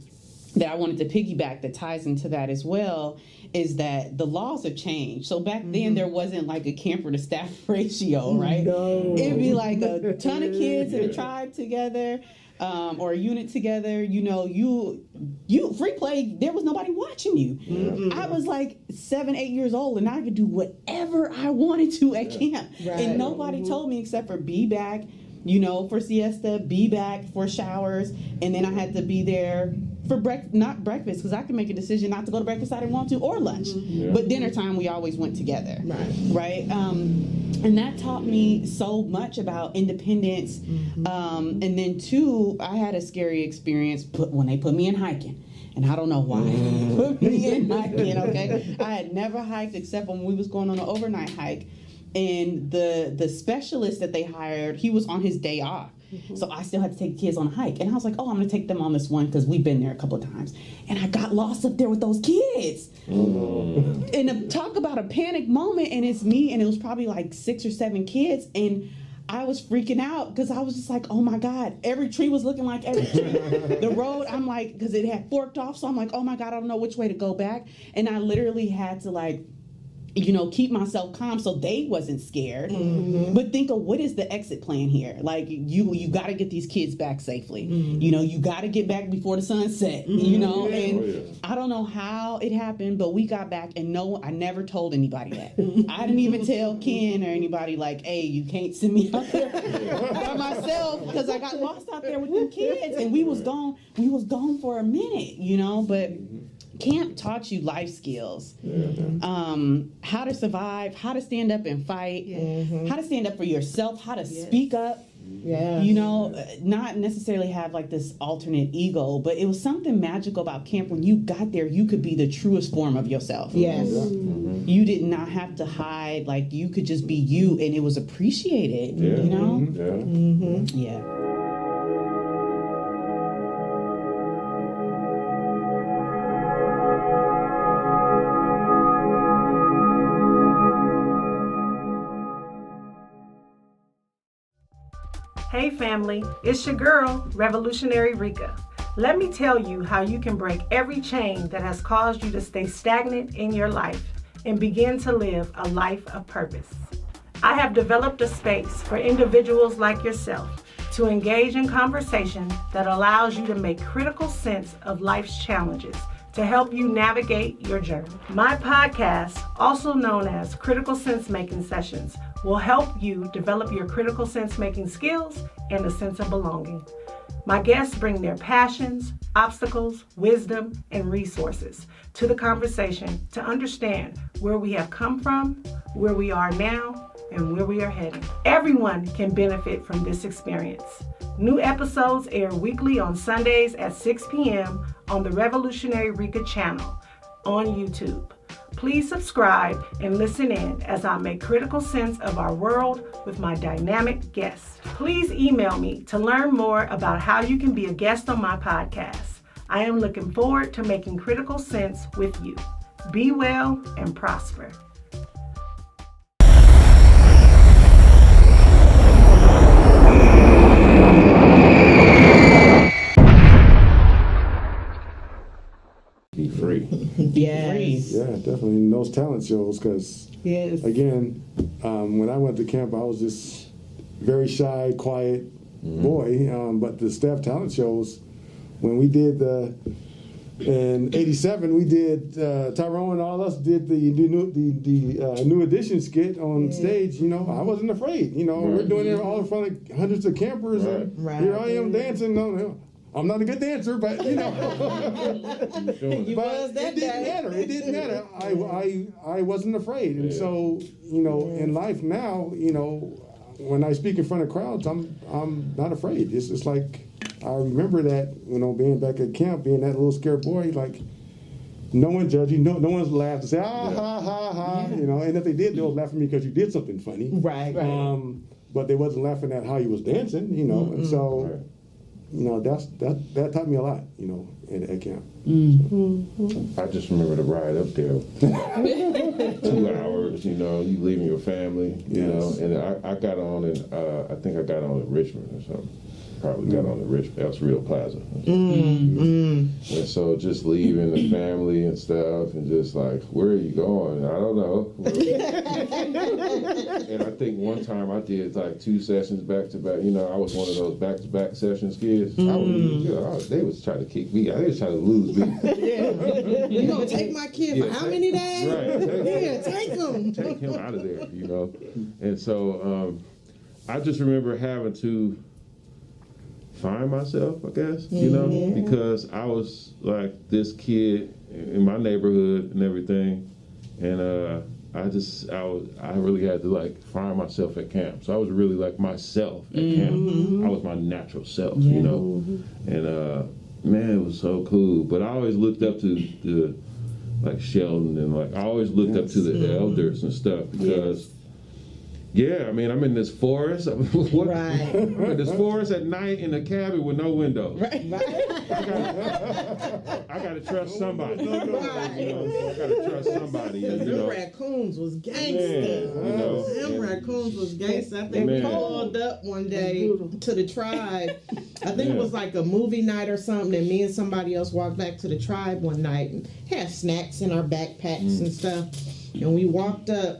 that I wanted to piggyback that ties into that as well, is that the laws have changed. So back then there wasn't like a camper to staff ratio, right? No. It'd be like a ton of kids in a tribe together. Or a unit together, you free play, there was nobody watching you. I was like 7, 8 years old and I could do whatever I wanted to at camp. And nobody told me except for be back, for siesta, be back for showers, and then I had to be there for not breakfast, because I could make a decision not to go to breakfast I didn't want to, or lunch. But dinner time, we always went together. Right? And that taught me so much about independence. And then, too, I had a scary experience when they put me in hiking. And I don't know why. Put me in hiking, okay? I had never hiked except when we was going on an overnight hike. And the specialist that they hired, he was on his day off. So I still had to take the kids on a hike. And I was like, I'm going to take them on this one because we've been there a couple of times. And I got lost up there with those kids. And talk about a panic moment. And it's me, and it was probably like 6 or 7 kids. And I was freaking out because I was just like, oh my God, every tree was looking like every tree. The road, I'm like, because it had forked off. So I'm like, oh my God, I don't know which way to go back. And I literally had to keep myself calm so they wasn't scared. But think of what is the exit plan here? Like you got to get these kids back safely. You got to get back before the sun set. And I don't know how it happened, but we got back and I never told anybody that. I didn't even tell Ken or anybody like, hey, you can't send me out there by myself because I got lost out there with them kids and we was gone for a minute, but camp taught you life skills, how to survive, how to stand up and fight, how to stand up for yourself, how to speak up, not necessarily have like this alternate ego, but it was something magical about camp. When you got there, you could be the truest form of yourself. You did not have to hide, like you could just be you and it was appreciated, Hey family, it's your girl, Revolutionary Rika. Let me tell you how you can break every chain that has caused you to stay stagnant in your life and begin to live a life of purpose. I have developed a space for individuals like yourself to engage in conversation that allows you to make critical sense of life's challenges to help you navigate your journey. My podcast, also known as Critical Sense Making Sessions, will help you develop your critical sense making skills and a sense of belonging. My guests bring their passions, obstacles, wisdom, and resources to the conversation to understand where we have come from, where we are now, and where we are heading. Everyone can benefit from this experience. New episodes air weekly on Sundays at 6 p.m. on the Revolutionary Rika channel on YouTube. Please subscribe and listen in as I make critical sense of our world with my dynamic guests. Please email me to learn more about how you can be a guest on my podcast. I am looking forward to making critical sense with you. Be well and prosper. Be free. Yes. Yeah, definitely in those talent shows, because Yes. again, when I went to camp, I was this very shy, quiet boy. But the staff talent shows, when we did in '87, we did Tyrone and all us did the new edition skit on stage. You know, I wasn't afraid. You know, we're doing it all in front of hundreds of campers, and here I am dancing. No, I'm not a good dancer, but you know, You was that it didn't matter. It didn't matter. I wasn't afraid, and so you know, in life now, you know, when I speak in front of crowds, I'm not afraid. It's just like I remember that, you know, being back at camp, being that little scared boy, like no one judged you, no one's laughed and say ha ha ha, you know, and if they did, they was laughing because you did something funny, Right. but they wasn't laughing at how you was dancing, you know, and so. You know, that taught me a lot, you know, at camp. I just remember the ride up there. 2 hours, you know, you leaving your family, you know, and I got on and I think I got on at Richmond or something. Probably got on at Richmond, that's Real Plaza. And so just leaving the family and stuff and just like, where are you going? I don't know. And I think one time I did like 2 sessions back to back. You know, I was one of those back to back sessions kids. They was trying to kick me out. They was trying to lose me. You gonna take my kid for how many days? Right. Take him. Take him out of there, you know. And so I just remember having to find myself, I guess, you know, because I was like this kid in my neighborhood and everything, and I really had to like find myself at camp. So I was really like myself at camp. I was my natural self, you know, and man, it was so cool. But I always looked up to the like Sheldon and like I always looked up to the elders and stuff because. Yeah, I mean, I'm in this forest. I'm in this forest at night in a cabin with no windows. Right. I gotta trust somebody. You know, so I gotta trust somebody. And, Them raccoons was gangster. you know, Them raccoons was gangster. I think we pulled up one day to the tribe. I think it was like a movie night or something, and me and somebody else walked back to the tribe one night and had snacks in our backpacks and stuff. And we walked up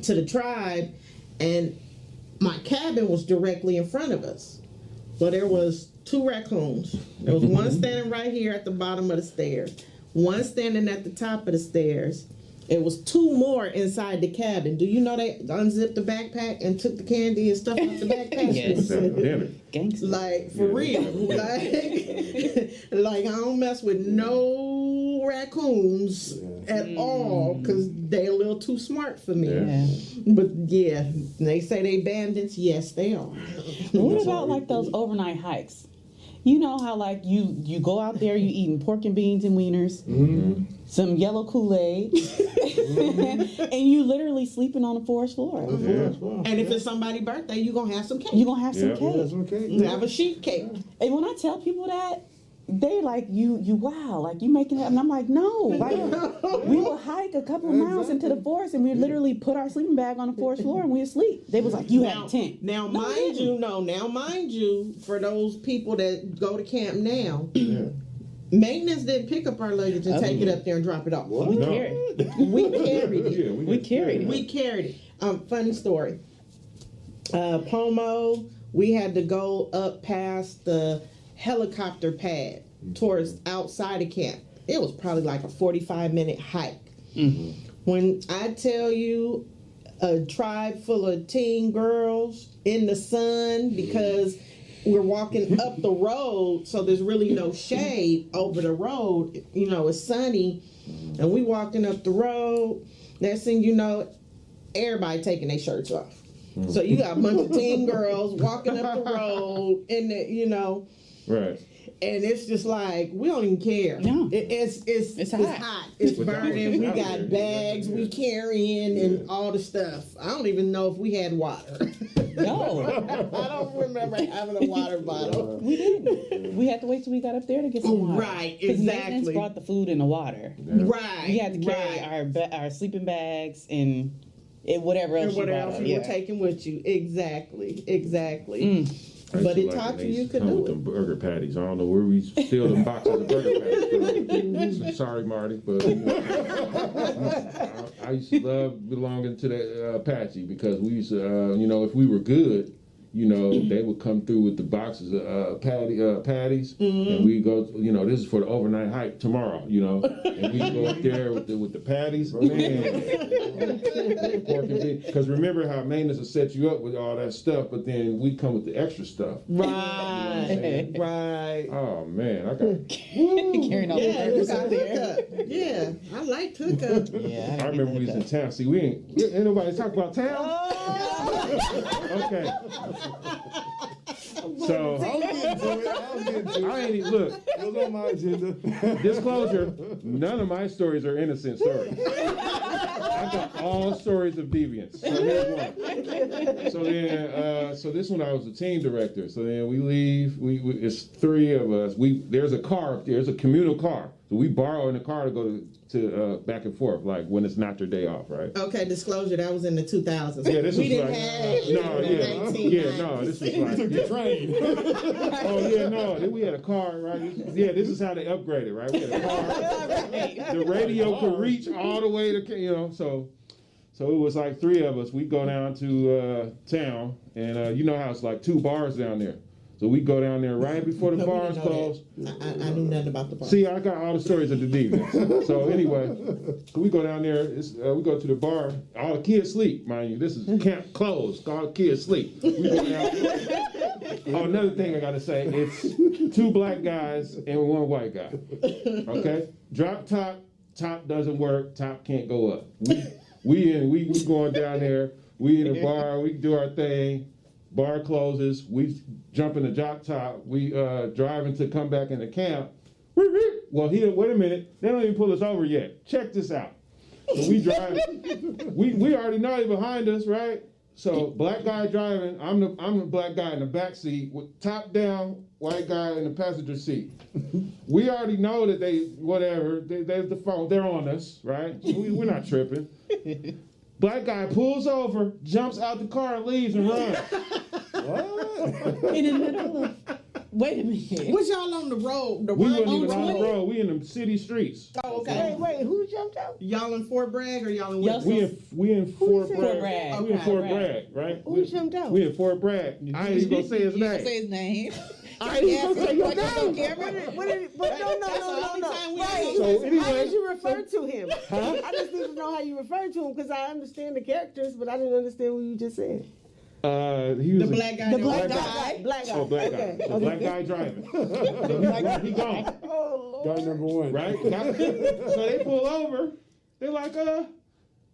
to the tribe, and my cabin was directly in front of us. So there was 2 raccoons. There was one standing right here at the bottom of the stairs, one standing at the top of the stairs. It was 2 more inside the cabin. Do you know they unzipped the backpack and took the candy and stuff out the backpack? Yes. Gangster. Like, for real. Like, I don't mess with no raccoons at all, because they're a little too smart for me. But yeah, they say they bandits. Yes, they are. What about like those overnight hikes? You know how like you go out there, you eating pork and beans and wieners, some yellow Kool-Aid, and you literally sleeping on the forest floor. And if it's somebody's birthday, you're going to have some cake. You're going to have some cake. Have a sheep cake. And when I tell people that, they like, you wow, like you making that, and I'm like, no, like we will hike a couple of miles into the forest and we literally put our sleeping bag on the forest floor and we asleep. They was like, you have a tent. Now, mind you, for those people that go to camp now, maintenance didn't pick up our luggage and take it up there and drop it off. We carried it. We carried it. We carried it. We carried it. Funny story. Pomo, we had to go up past the helicopter pad towards outside of camp. It was probably like a 45-minute hike. When I tell you a tribe full of teen girls in the sun, because we're walking up the road, so there's really no shade over the road, you know, it's sunny, and we walking up the road. Next thing you know, everybody taking their shirts off. So you got a bunch of teen girls walking up the road, and Right. and it's just like we don't even care. No. It's hot. It's But that was burning. We out got there. bags we carrying and all the stuff. I don't even know if we had water. No, I don't remember having a water bottle. we didn't. We had to wait till we got up there to get some water. Right, 'Cause exactly. maintenance brought the food and the water. Right. We had to carry right. our sleeping bags and whatever else And what you else brought you up. were taking with you. Exactly. I But used it to taught when you they you used to could come do with it. them burger patties. I don't know where we steal them boxes of burger patties. Sorry, Marty, but I used to love belonging to the Apache because we used to, if we were good, they would come through with the boxes of patties, and we go, this is for the overnight hike tomorrow, and we go up there with the patties, man. Because remember how maintenance will set you up with all that stuff, but then we come with the extra stuff. Right. Right. Oh man, I got. Carrying all the Yeah, you burgers got up there. hookup. Yeah, I like hookup. Yeah, I remember we was in town. See, we ain't nobody talk about town. Okay. So I'll get into it. I ain't even look. It was on my agenda. Disclosure: none of my stories are innocent stories. I got all stories of deviance. So here's one. So then, so this one I was the team director. So then we leave. We it's three of us. There's a car up there. There's a communal car. So we borrow in the car to go to back and forth, like when it's not your day off, right? Okay, disclosure, that was in the 2000s. Yeah, this we was didn't like have this was like Took the train. oh yeah, no. Then we had a car, right? Yeah, this is how they upgraded, right? We had a car. The radio could reach all the way to, so it was like three of us. We go down to town, and you know how it's like two bars down there. So we go down there right before the No, we bars didn't know close. that. I knew nothing about the bar. See, I got all the stories of the deviants. So anyway, we go down there. We go to the bar. All the kids sleep, mind you. This is camp closed. All the kids sleep. We go down. Oh, another thing I gotta say, it's two black guys and one white guy. Okay, drop top. Top doesn't work. Top can't go up. We going down there. We in the bar. We do our thing. Bar closes. We jump in the drop top. We driving to come back into camp. Well, wait a minute. They don't even pull us over yet. Check this out. So we drive. we already know they're behind us, right? So black guy driving. I'm the black guy in the back seat with top down, white guy in the passenger seat. We already know that there's the phone. They're on us, right? We're not tripping. Black guy pulls over, jumps out the car, and leaves and runs. What? In the middle of. Wait a minute. Was y'all on the road? We wasn't even on the road. We in the city streets. Oh, okay. Wait, who jumped out? Y'all in Fort Bragg or y'all in Y'all Wilson? We in Fort said Bragg. Bragg? We in Okay. Fort Bragg, right? Who jumped out? We in Fort Bragg. I ain't even gonna say his name. Say his name. I ain't even gonna say your name. No. Right. So How anyway, did you refer to him? Huh? I just need to know how you refer to him because I understand the characters, but I didn't understand what you just said. he was The black guy. The that black was- guy. Black guy. Oh, black guy. Okay. So black guy driving. So he gone. Oh, Lord. Guy number one. Right? So they pull over. They're like,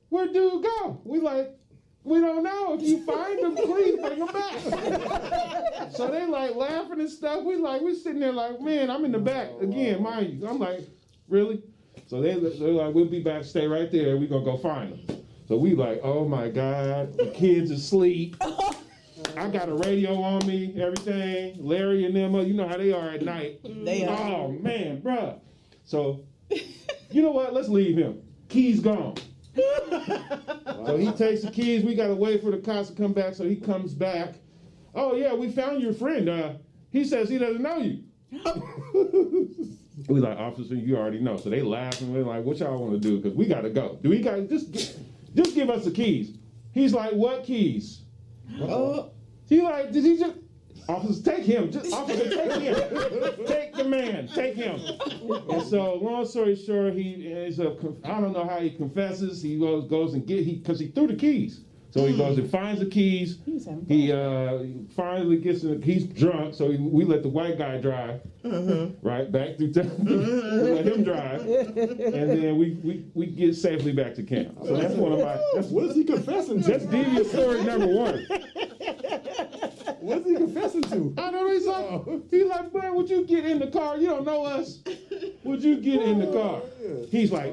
where'd dude go? We like, we don't know. If you find him, please bring him back. So they like laughing and stuff. We sitting there like, man, I'm in the back again, mind you. I'm like, really? So they're like, we'll be back. Stay right there. We gonna go find him. So we like, oh my God, the kids asleep. I got a radio on me, everything. Larry and them, you know how they are at night. They are. Oh man, bruh. So, you know what? Let's leave him. Keys gone. So he takes the keys. We gotta wait for the cops to come back. So he comes back. Oh yeah, we found your friend. He says he doesn't know you. We like, officer, you already know. So they laugh and we're like, what y'all want to do? Because we gotta go. Do we got just give us the keys? He's like, what keys? He like, did he just? Officer, take him. Officer, take him. Take the man. Take him. And so, long story short, I don't know how he confesses. He goes and because he threw the keys. So he goes and finds the keys. He finally gets in. He's drunk, so we let the white guy drive. Right back through town. We let him drive, and then we get safely back to camp. So that's one of my. What is he confessing to? That's devious story number one. What's he confessing to? I know he's like, man, would you get in the car? You don't know us. Would you get in the car? He's like,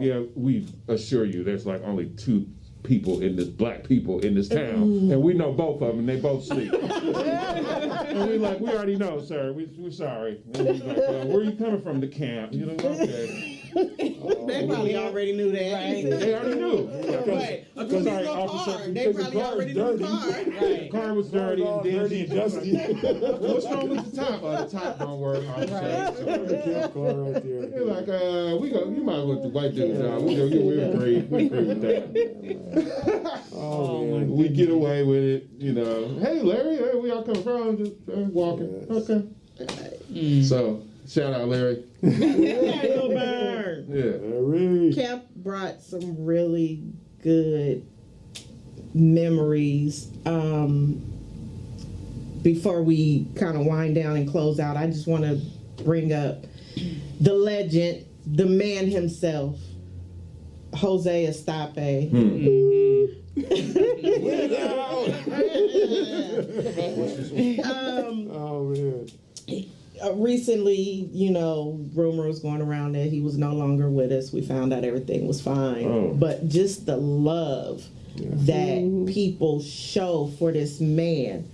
yeah, we assure you, there's like only two black people in this town, and we know both of them, and they both sleep. And we like, we already know, sir. We're sorry. And he's like, where are you coming from? The camp. You know, okay. They probably already knew that. Right. They already knew. Right. Because Sorry, officer, they probably already knew the car. The car was dirty and dirty and dusty. What's wrong with the top? The top don't work. The camp car right there. You're like, you might as well let the white dude drive. We agree with that. We get away with it, you know. Hey, Larry, where y'all come from? Just walking. Yes. Okay. So, shout out, Larry. Larry. Camp brought some really good memories. Before we kind of wind down and close out, I just want to bring up the legend, the man himself, Jose Estape. Oh man. Recently, rumor was going around that he was no longer with us. We found out everything was fine. But just the love that people show for this man,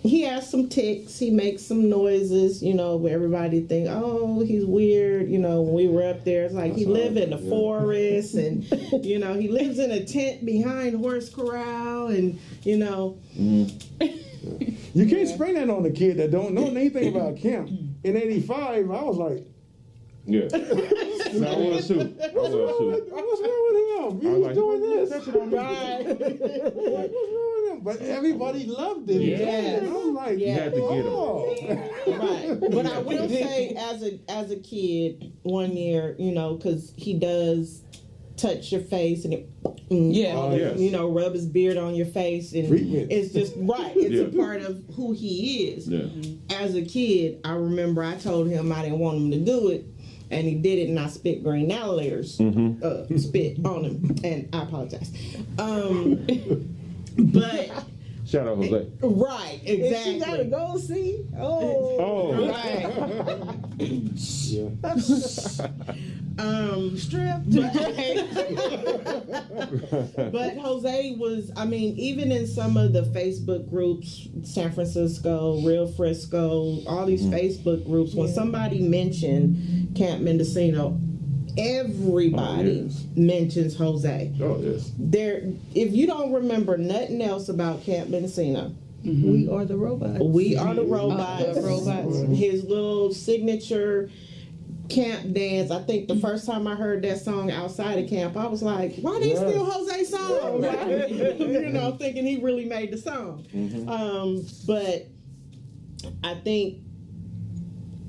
he has some tics. He makes some noises, where everybody think, oh, he's weird. When we were up there, it's like he lived in the forest and, he lives in a tent behind horse corral and, You can't spring that on a kid that don't know anything about camp. In '85, I was like, yeah. I was too. what's wrong with him? He was doing this. Right. What's wrong with him? But everybody loved it. Yeah. I'm like, You had to get him. Right. But I will say, as a kid, one year, because he does touch your face and rub his beard on your face, and Treatment. it's just right. It's a part of who he is. Yeah. As a kid, I remember I told him I didn't want him to do it, and he did it, and I spit green alligators spit on him, and I apologize. But shout out, Jose. right, exactly. And she got a gold C. Oh. Right. Strip. But Jose was, even in some of the Facebook groups, San Francisco, Real Frisco, all these Facebook groups, when somebody mentioned Camp Mendocino, everybody mentions Jose. Oh, yes. If you don't remember nothing else about Camp Mendocino, We are the robots. We are the robots. His little signature camp dance. I think the first time I heard that song outside of camp, I was like, why they steal Jose's song? Thinking he really made the song. But I think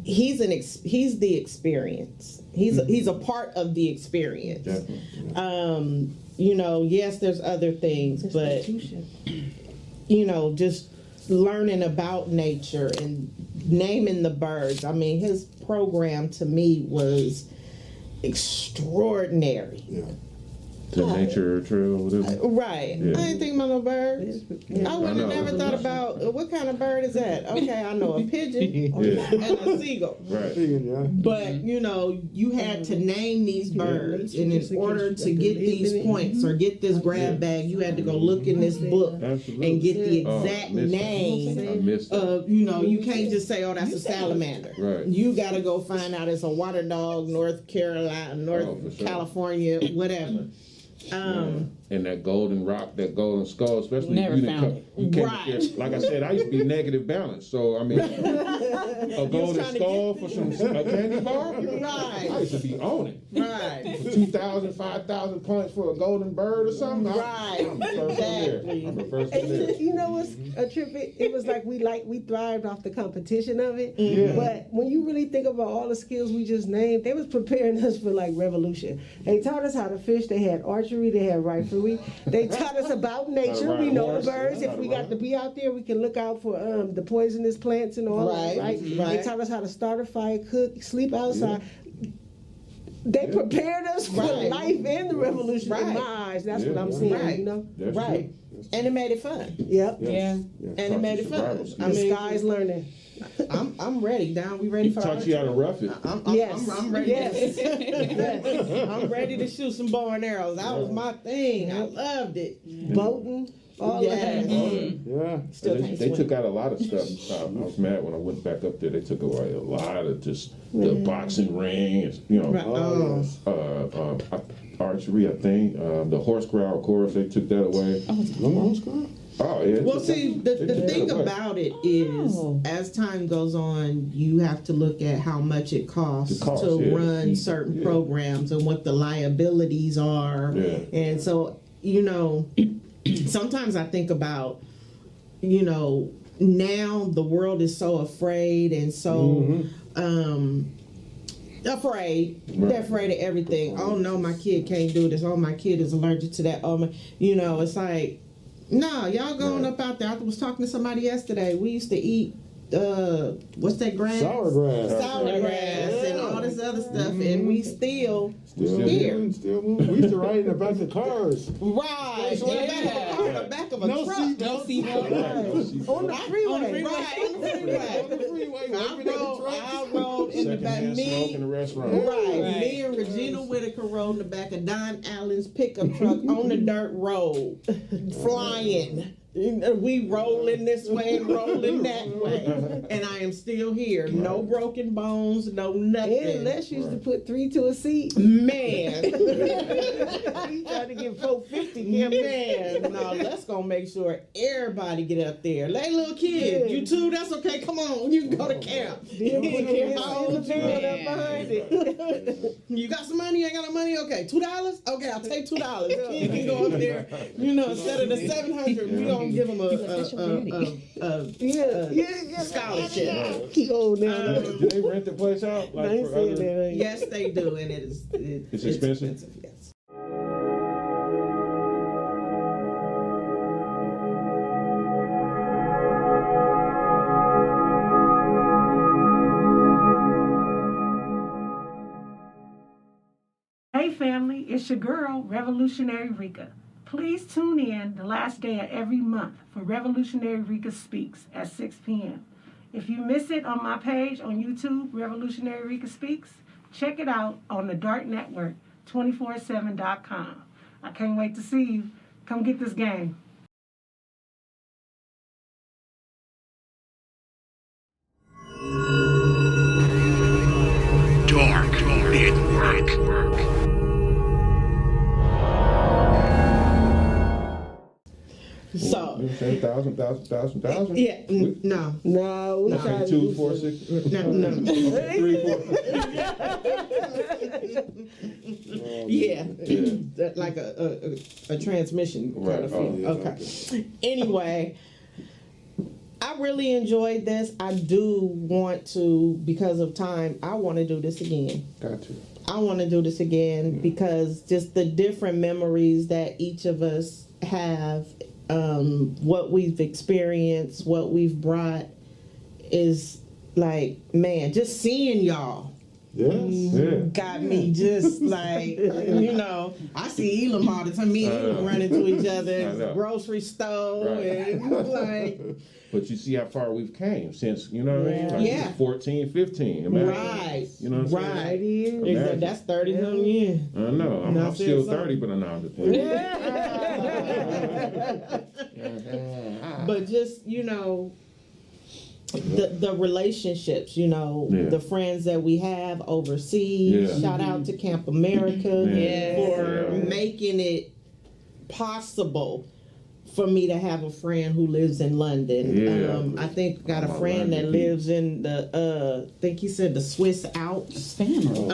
he's the experience. He's a part of the experience. Yes, there's other things, but just learning about nature and naming the birds. His program to me was extraordinary. The nature trail, whatever. Right. Yeah. I ain't think about no birds. I would have never thought about what kind of bird is that. Okay, I know a pigeon and a seagull. Right. But you had to name these birds, and in order to get these points or get this grab bag, you had to go look in this book and get the exact name of. You can't just say, "Oh, that's a salamander." Right. You got to go find out it's a water dog, North Carolina, California, whatever. And that golden rock, that golden skull, especially never found it. You can't, like I said, I used to be negative balance. So a golden skull for a candy bar. Right. I used to be on it. Right. 2,000, 5,000 points for a golden bird or something. Right. I'm the first Exactly. I'm the first one there. You know what's a trip? It was like we thrived off the competition of it. Yeah. But when you really think about all the skills we just named, they was preparing us for like revolution. They taught us how to fish. They had archery. They had rifle do. They taught us about nature. ride We a know horse. the birds. Yeah, If we how to got to be out there, we can look out for the poisonous plants and all that. Right. They right. taught us how to start a fire, cook, sleep outside. They prepared us for life and the revolution in my eyes. That's what I'm seeing. Right. You know. That's Right. true. And it made it fun. Yep. Yeah. And it made it fun. I mean, sky's learning. I'm ready. Down. We ready for Taught you how to rough it. I'm ready. Yes. I'm ready to shoot some bow and arrows. That was my thing. I loved it. Boating. All Yes. that. Yeah. Still They can't swim. took out a lot of stuff. I was mad when I went back up there. They took away a lot of just the boxing ring, and, you know, Right. Oh, yes. archery, I think. The horse corral, of course, they took that away. No horse corral? Oh, yeah. Well, see, the They took thing that away. about it is, as time goes on, you have to look at how much it costs The cost, to yeah. run certain programs and what the liabilities are. Yeah. And so, you know, sometimes I think about, you know, now the world is so afraid and so afraid. Right. They're afraid of everything. Oh no, my kid can't do this. Oh, my kid is allergic to that. Oh, my, you know, it's like, no, y'all going up out there. I was talking to somebody yesterday. We used to eat, what's that grass? Sour grass. Sour grass and all this other stuff, and we still Still here. moving, still moving. We used to ride in the back of cars. Right. In the back of a No truck. seatbelt. On the freeway. Right. On the freeway. On the freeway, I waving at the rode trucks. in the back. Secondhand smoke in the Me, restaurant. right. Me and Regina Whitaker rode in the back of Don Allen's pickup truck on the dirt road, flying. We rolling this way and rolling that way, and I am still here. No broken bones, no nothing. And Les used to put 3 to a seat. Man, He tried to get 450. man, no, let's go make sure everybody get up there. Hey, little kid, you too? That's okay. Come on, you can go to camp. How old you? behind it. You got some money? You ain't got no money? Okay, $2? Okay, I'll take $2. Kid can go up there. You know, instead of the $700, we gonna give them a scholarship. Oh, no. Do they rent the place out? I ain't for saying other- that. Yes, they do, and It's expensive? Yes. Hey family, it's your girl, Revolutionary Rika. Please tune in the last day of every month for Revolutionary Rika Speaks at 6 p.m. If you miss it on my page on YouTube, Revolutionary Rika Speaks, check it out on the Dark Network, 247.com. I can't wait to see you. Come get this game. Dark Network. So, You say 1,000. yeah, no, No, we tried to 2, do 4, 6. no. 3, 4. Yeah, that like a transmission kind Right. of Oh, feel. yeah, Okay. Anyway, I really enjoyed this. I do want to, because of time, I want to do this again. Got to. I want to do this again because just the different memories that each of us have, what we've experienced, what we've brought is like, man, just seeing y'all Yes. Yeah. got me just like, you know, I see Elam all the time. Me and Elam run into each other I at the know. grocery store Right. and like, But you see how far we've came since, you know what I mean? Like Yeah. 14, 15. Imagine. right, You know what I'm saying? right. Imagine. That's 30 something years. I know. I'm Not still saying 30, but I'm not just playing. But just, you know, the relationships, you know, Yeah. the friends that we have overseas. Yeah. Shout out to Camp America Yeah. for Yeah. making it possible for me to have a friend who lives in London. Yeah. I think I got a My friend that London lives in the I think he said the Swiss Alps. Family.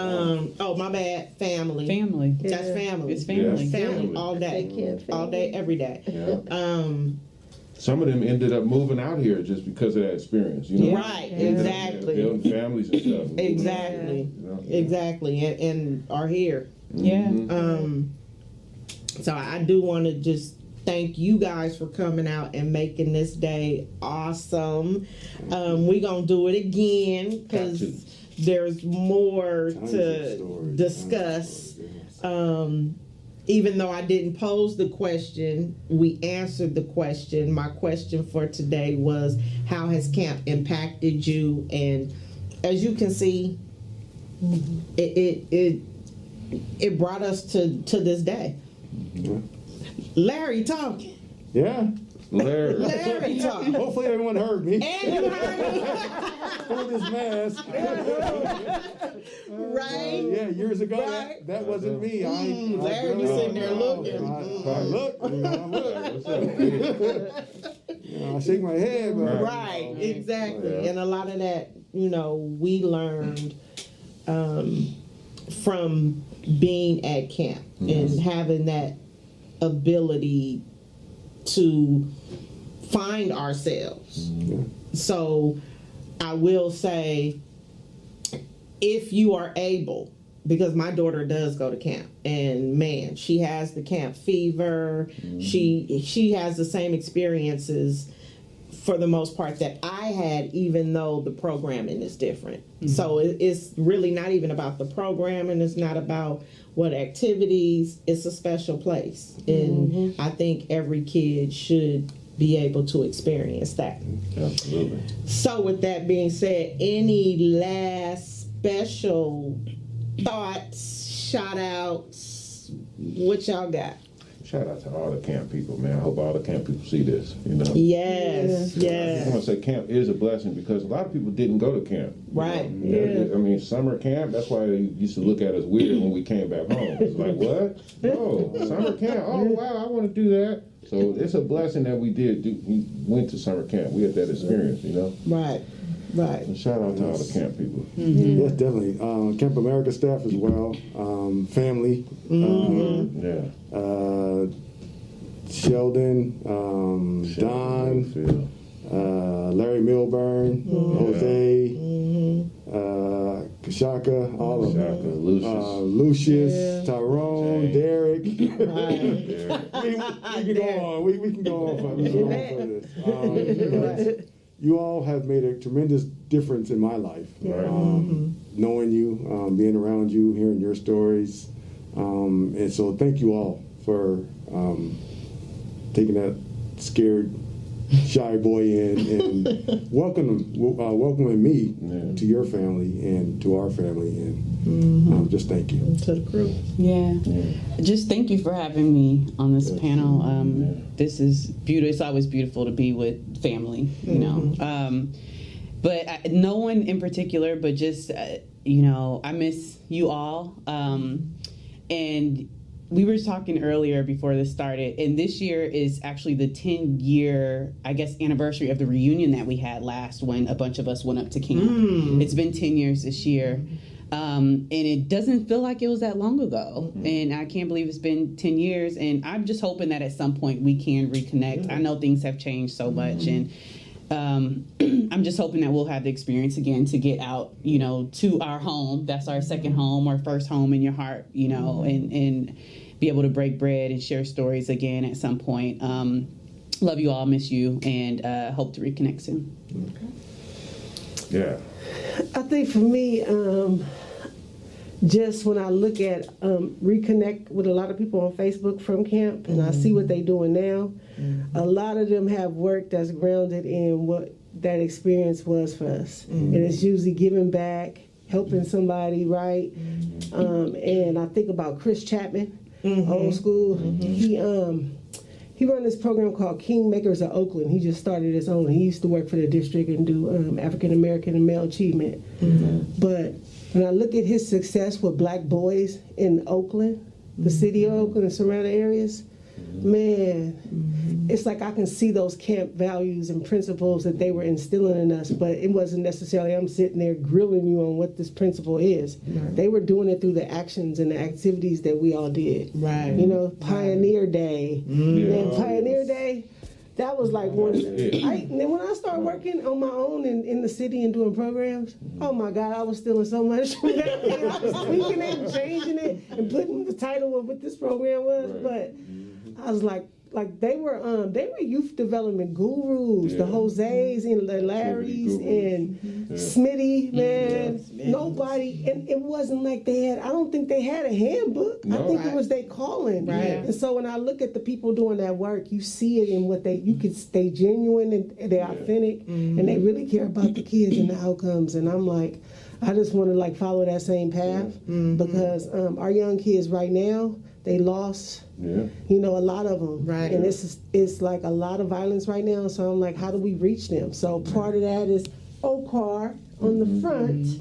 Oh my bad, family. Family. That's family. It's family. Yeah. Family all day. All day, every day. Yeah. Some of them ended up moving out here just because of that experience, you know? Right, Ended up exactly. Building families and stuff. Exactly. You know? Exactly, and are here. Yeah. Mhm. So I do want to just thank you guys for coming out and making this day awesome. We're going to do it again because there's more to discuss. Even though I didn't pose the question, we answered the question. My question for today was, how has camp impacted you? And as you can see, it brought us to this day. Larry talking. Yeah. Larry talking. Hopefully everyone heard me. And you heard me. Through this mask. Right? Yeah, years ago, Right. that wasn't me. Larry was sitting there looking. I look. I shake my head. But, Right, exactly. And a lot of that, we learned from being at camp and having that ability to find ourselves. So I will say, if you are able, because my daughter does go to camp, and man, she has the camp fever. She has the same experiences for the most part that I had, even though the programming is different. So it's really not even about the programming. It's not about what activities. It's a special place. And I think every kid should be able to experience that. Absolutely. So with that being said, any last special thoughts, shout outs, what y'all got? Shout out to all the camp people, man. I hope all the camp people see this, Yes, I yes. want to say camp is a blessing because a lot of people didn't go to camp. Right. I mean, summer camp, that's why they used to look at us weird when we came back home. It's like, what? Oh, summer camp. Oh, wow, I want to do that. So it's a blessing that we went to summer camp. We had that experience, Right. And shout out to all the camp people. Yes, definitely. Camp America staff as well. Family. Sheldon, Don, Larry Milburn, Jose, Kashaka, all of them. Lucius, Tyrone, Derek. We can go on. We can go on for this. You all have made a tremendous difference in my life. Knowing you, being around you, hearing your stories. And so thank you all for taking that scared, shy boy in and welcoming me to your family and to our family. And just thank you. To the crew. Yeah. Just thank you for having me on this panel. This is beautiful. It's always beautiful to be with family, but no one in particular, but just, I miss you all. And we were talking earlier before this started, and this year is actually the 10-year, anniversary of the reunion that we had last when a bunch of us went up to camp. It's been 10 years this year. And it doesn't feel like it was that long ago. And I can't believe it's been 10 years. And I'm just hoping that at some point we can reconnect. I know things have changed so much. And I'm just hoping that we'll have the experience again to get out, to our home. That's our second home or first home in your heart, and be able to break bread and share stories again at some point. Love you all, miss you, and hope to reconnect soon. Yeah. I think for me, just when I look at reconnect with a lot of people on Facebook from camp, and I see what they're doing now, a lot of them have work that's grounded in what that experience was for us. And it's usually giving back, helping somebody, right? And I think about Chris Chapman, old school. He run this program called Kingmakers of Oakland. He just started his own. He used to work for the district and do African American and male achievement. But when I look at his success with black boys in Oakland, the city of Oakland and surrounding areas, man, it's like I can see those camp values and principles that they were instilling in us, but it wasn't necessarily I'm sitting there grilling you on what this principle is. They were doing it through the actions and the activities that we all did. Pioneer Day. And Pioneer Day, That was like one. And then when I started working on my own in the city and doing programs, oh my God, I was stealing so much from that. I was tweaking it and changing it and putting the title of what this program was. But I was like they were youth development gurus, the Jose's and the Larry's and Smitty, man. Nobody, and it wasn't like they had. I don't think they had a handbook. I think it was they calling. Right. And so when I look at the people doing that work, you see it in what you could stay genuine and they're authentic and they really care about the kids and the outcomes. And I'm like, I just want to follow that same path because our young kids right now, they lost, a lot of them. Right. And it's like a lot of violence right now. So I'm like, how do we reach them? So part of that is OCAR on the front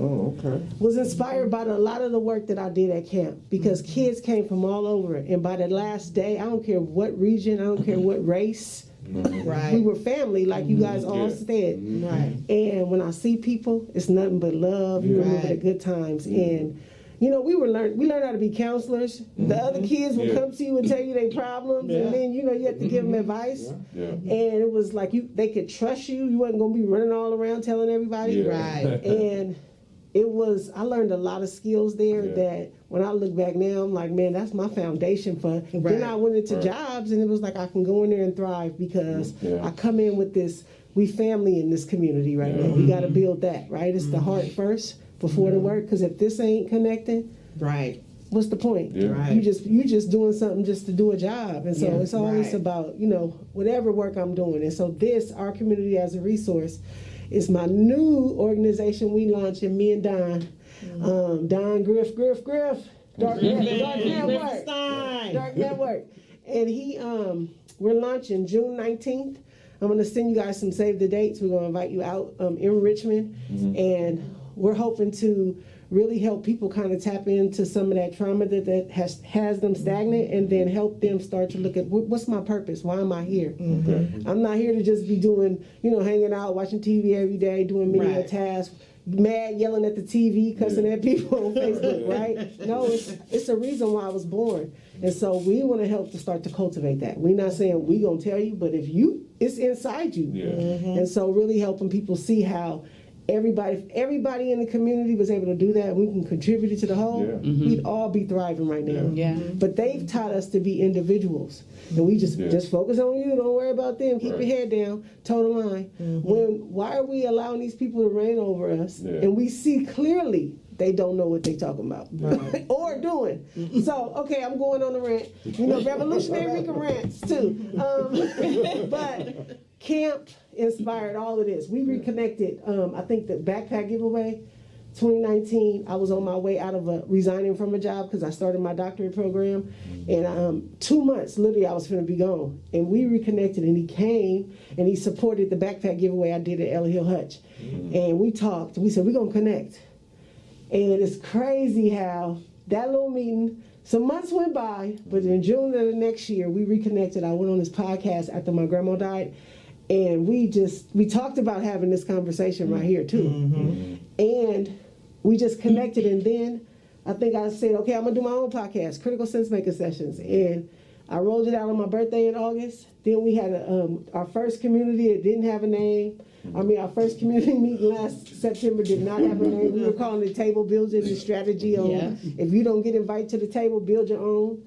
was inspired by a lot of the work that I did at camp because kids came from all over. And by the last day, I don't care what region, I don't care what race. Right. We were family, like you guys all said. Right. And when I see people, it's nothing but love. You remember the good times. And we learned how to be counselors. The other kids would come to you and tell you their problems, and then you have to give them advice. And it was like they could trust you. You wasn't gonna be running all around telling everybody. Right. And I learned a lot of skills there that when I look back now, I'm like, man, that's my foundation for. Then I went into jobs, and it was like I can go in there and thrive because I come in with this. We family in this community right now. We got to build that, right? It's the heart first before the work. Because if this ain't connecting, right, what's the point? Right. You just doing something just to do a job, and so it's always about whatever work I'm doing. And so our community as a resource. It's my new organization we launched, and me and Don Griff, Dark Network, and we're launching June 19th. I'm going to send you guys some save the dates. We're going to invite you out in Richmond, and we're hoping to really help people kind of tap into some of that trauma that has them stagnant, and then help them start to look at what's my purpose? Why am I here? I'm not here to just be doing, hanging out, watching TV every day, doing menial tasks, mad, yelling at the TV, cussing at people on Facebook, right? No, it's a reason why I was born. And so we want to help to start to cultivate that. We're not saying we going to tell you, but it's inside you. And so really helping people see how if everybody in the community was able to do that, we can contribute it to the whole, we'd all be thriving right now. But they've taught us to be individuals. And we just focus on you, don't worry about them, keep your head down, toe the line. Why are we allowing these people to reign over us? And we see clearly they don't know what they talking about or doing. So, okay, I'm going on the rant. Revolutionary Rika rants too. But camp inspired all of this. We reconnected. I think the backpack giveaway, 2019, I was on my way out of resigning from a job because I started my doctorate program. And 2 months, literally, I was going to be gone. And we reconnected, and he came, and he supported the backpack giveaway I did at El Hill Hutch. And we talked. We said, we're going to connect. And it's crazy how that little meeting, some months went by, but in June of the next year, we reconnected. I went on this podcast after my grandma died, and we talked about having this conversation right here, too. And we just connected, and then I think I said, okay, I'm going to do my own podcast, Critical Sense Maker Sessions. And I rolled it out on my birthday in August. Then we had our first community. It didn't have a name. Our first community meeting last September did not have a name. We were calling it Table Building and Strategy on if you don't get invited to the table, build your own.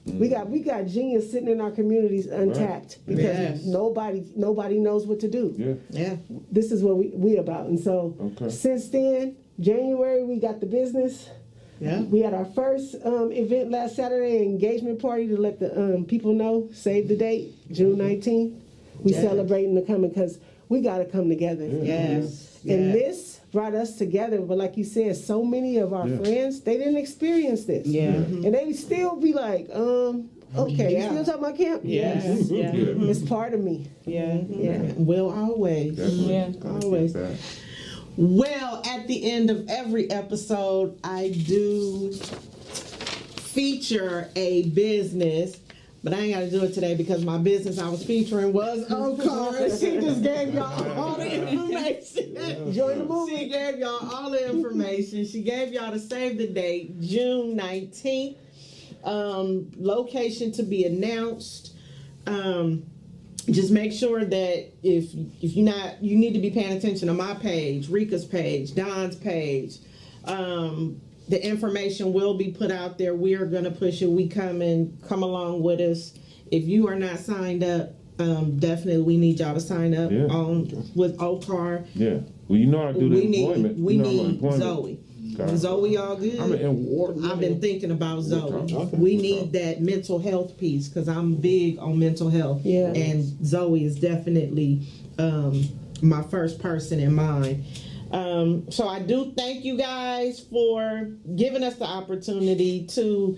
We got genius sitting in our communities untapped because nobody knows what to do. This is what we about. And so since then, January, we got the business. We had our first event last Saturday, engagement party to let the people know. Save the date, June 19th. We celebrating the coming because we got to come together. And this brought us together. But like you said, so many of our friends, they didn't experience this. And they still be like, okay, you still talking about camp? Yes. It's part of me. Will always. Always. Well, at the end of every episode, I do feature a business, but I ain't got to do it today because my business I was featuring was OCAR. She just gave y'all all the information. Join the movie. She gave y'all all the information. She gave y'all the save the date, June 19th. Location to be announced. just make sure that if you're not, you need to be paying attention to my page, Rika's page, Don's page. The information will be put out there. We are going to push it. Come along with us. If you are not signed up, definitely we need y'all to sign up with OCAR. Yeah. Well, you know I do the employment. We need Zoe. God. Zoe, all good? I've been thinking about Zoe. Okay. We need that mental health piece because I'm big on mental health. Yeah. And Zoe is definitely my first person in mind. So I do thank you guys for giving us the opportunity to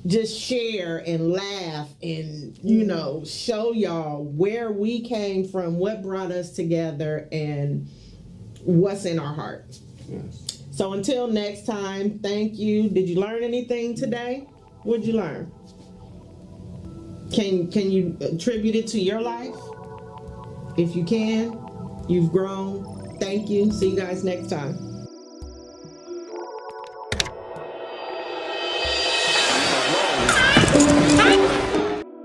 just share and laugh and, show y'all where we came from, what brought us together, and what's in our heart. Yes. So until next time, thank you. Did you learn anything today? What did you learn? Can you attribute it to your life? If you can, you've grown. Thank you. See you guys next time.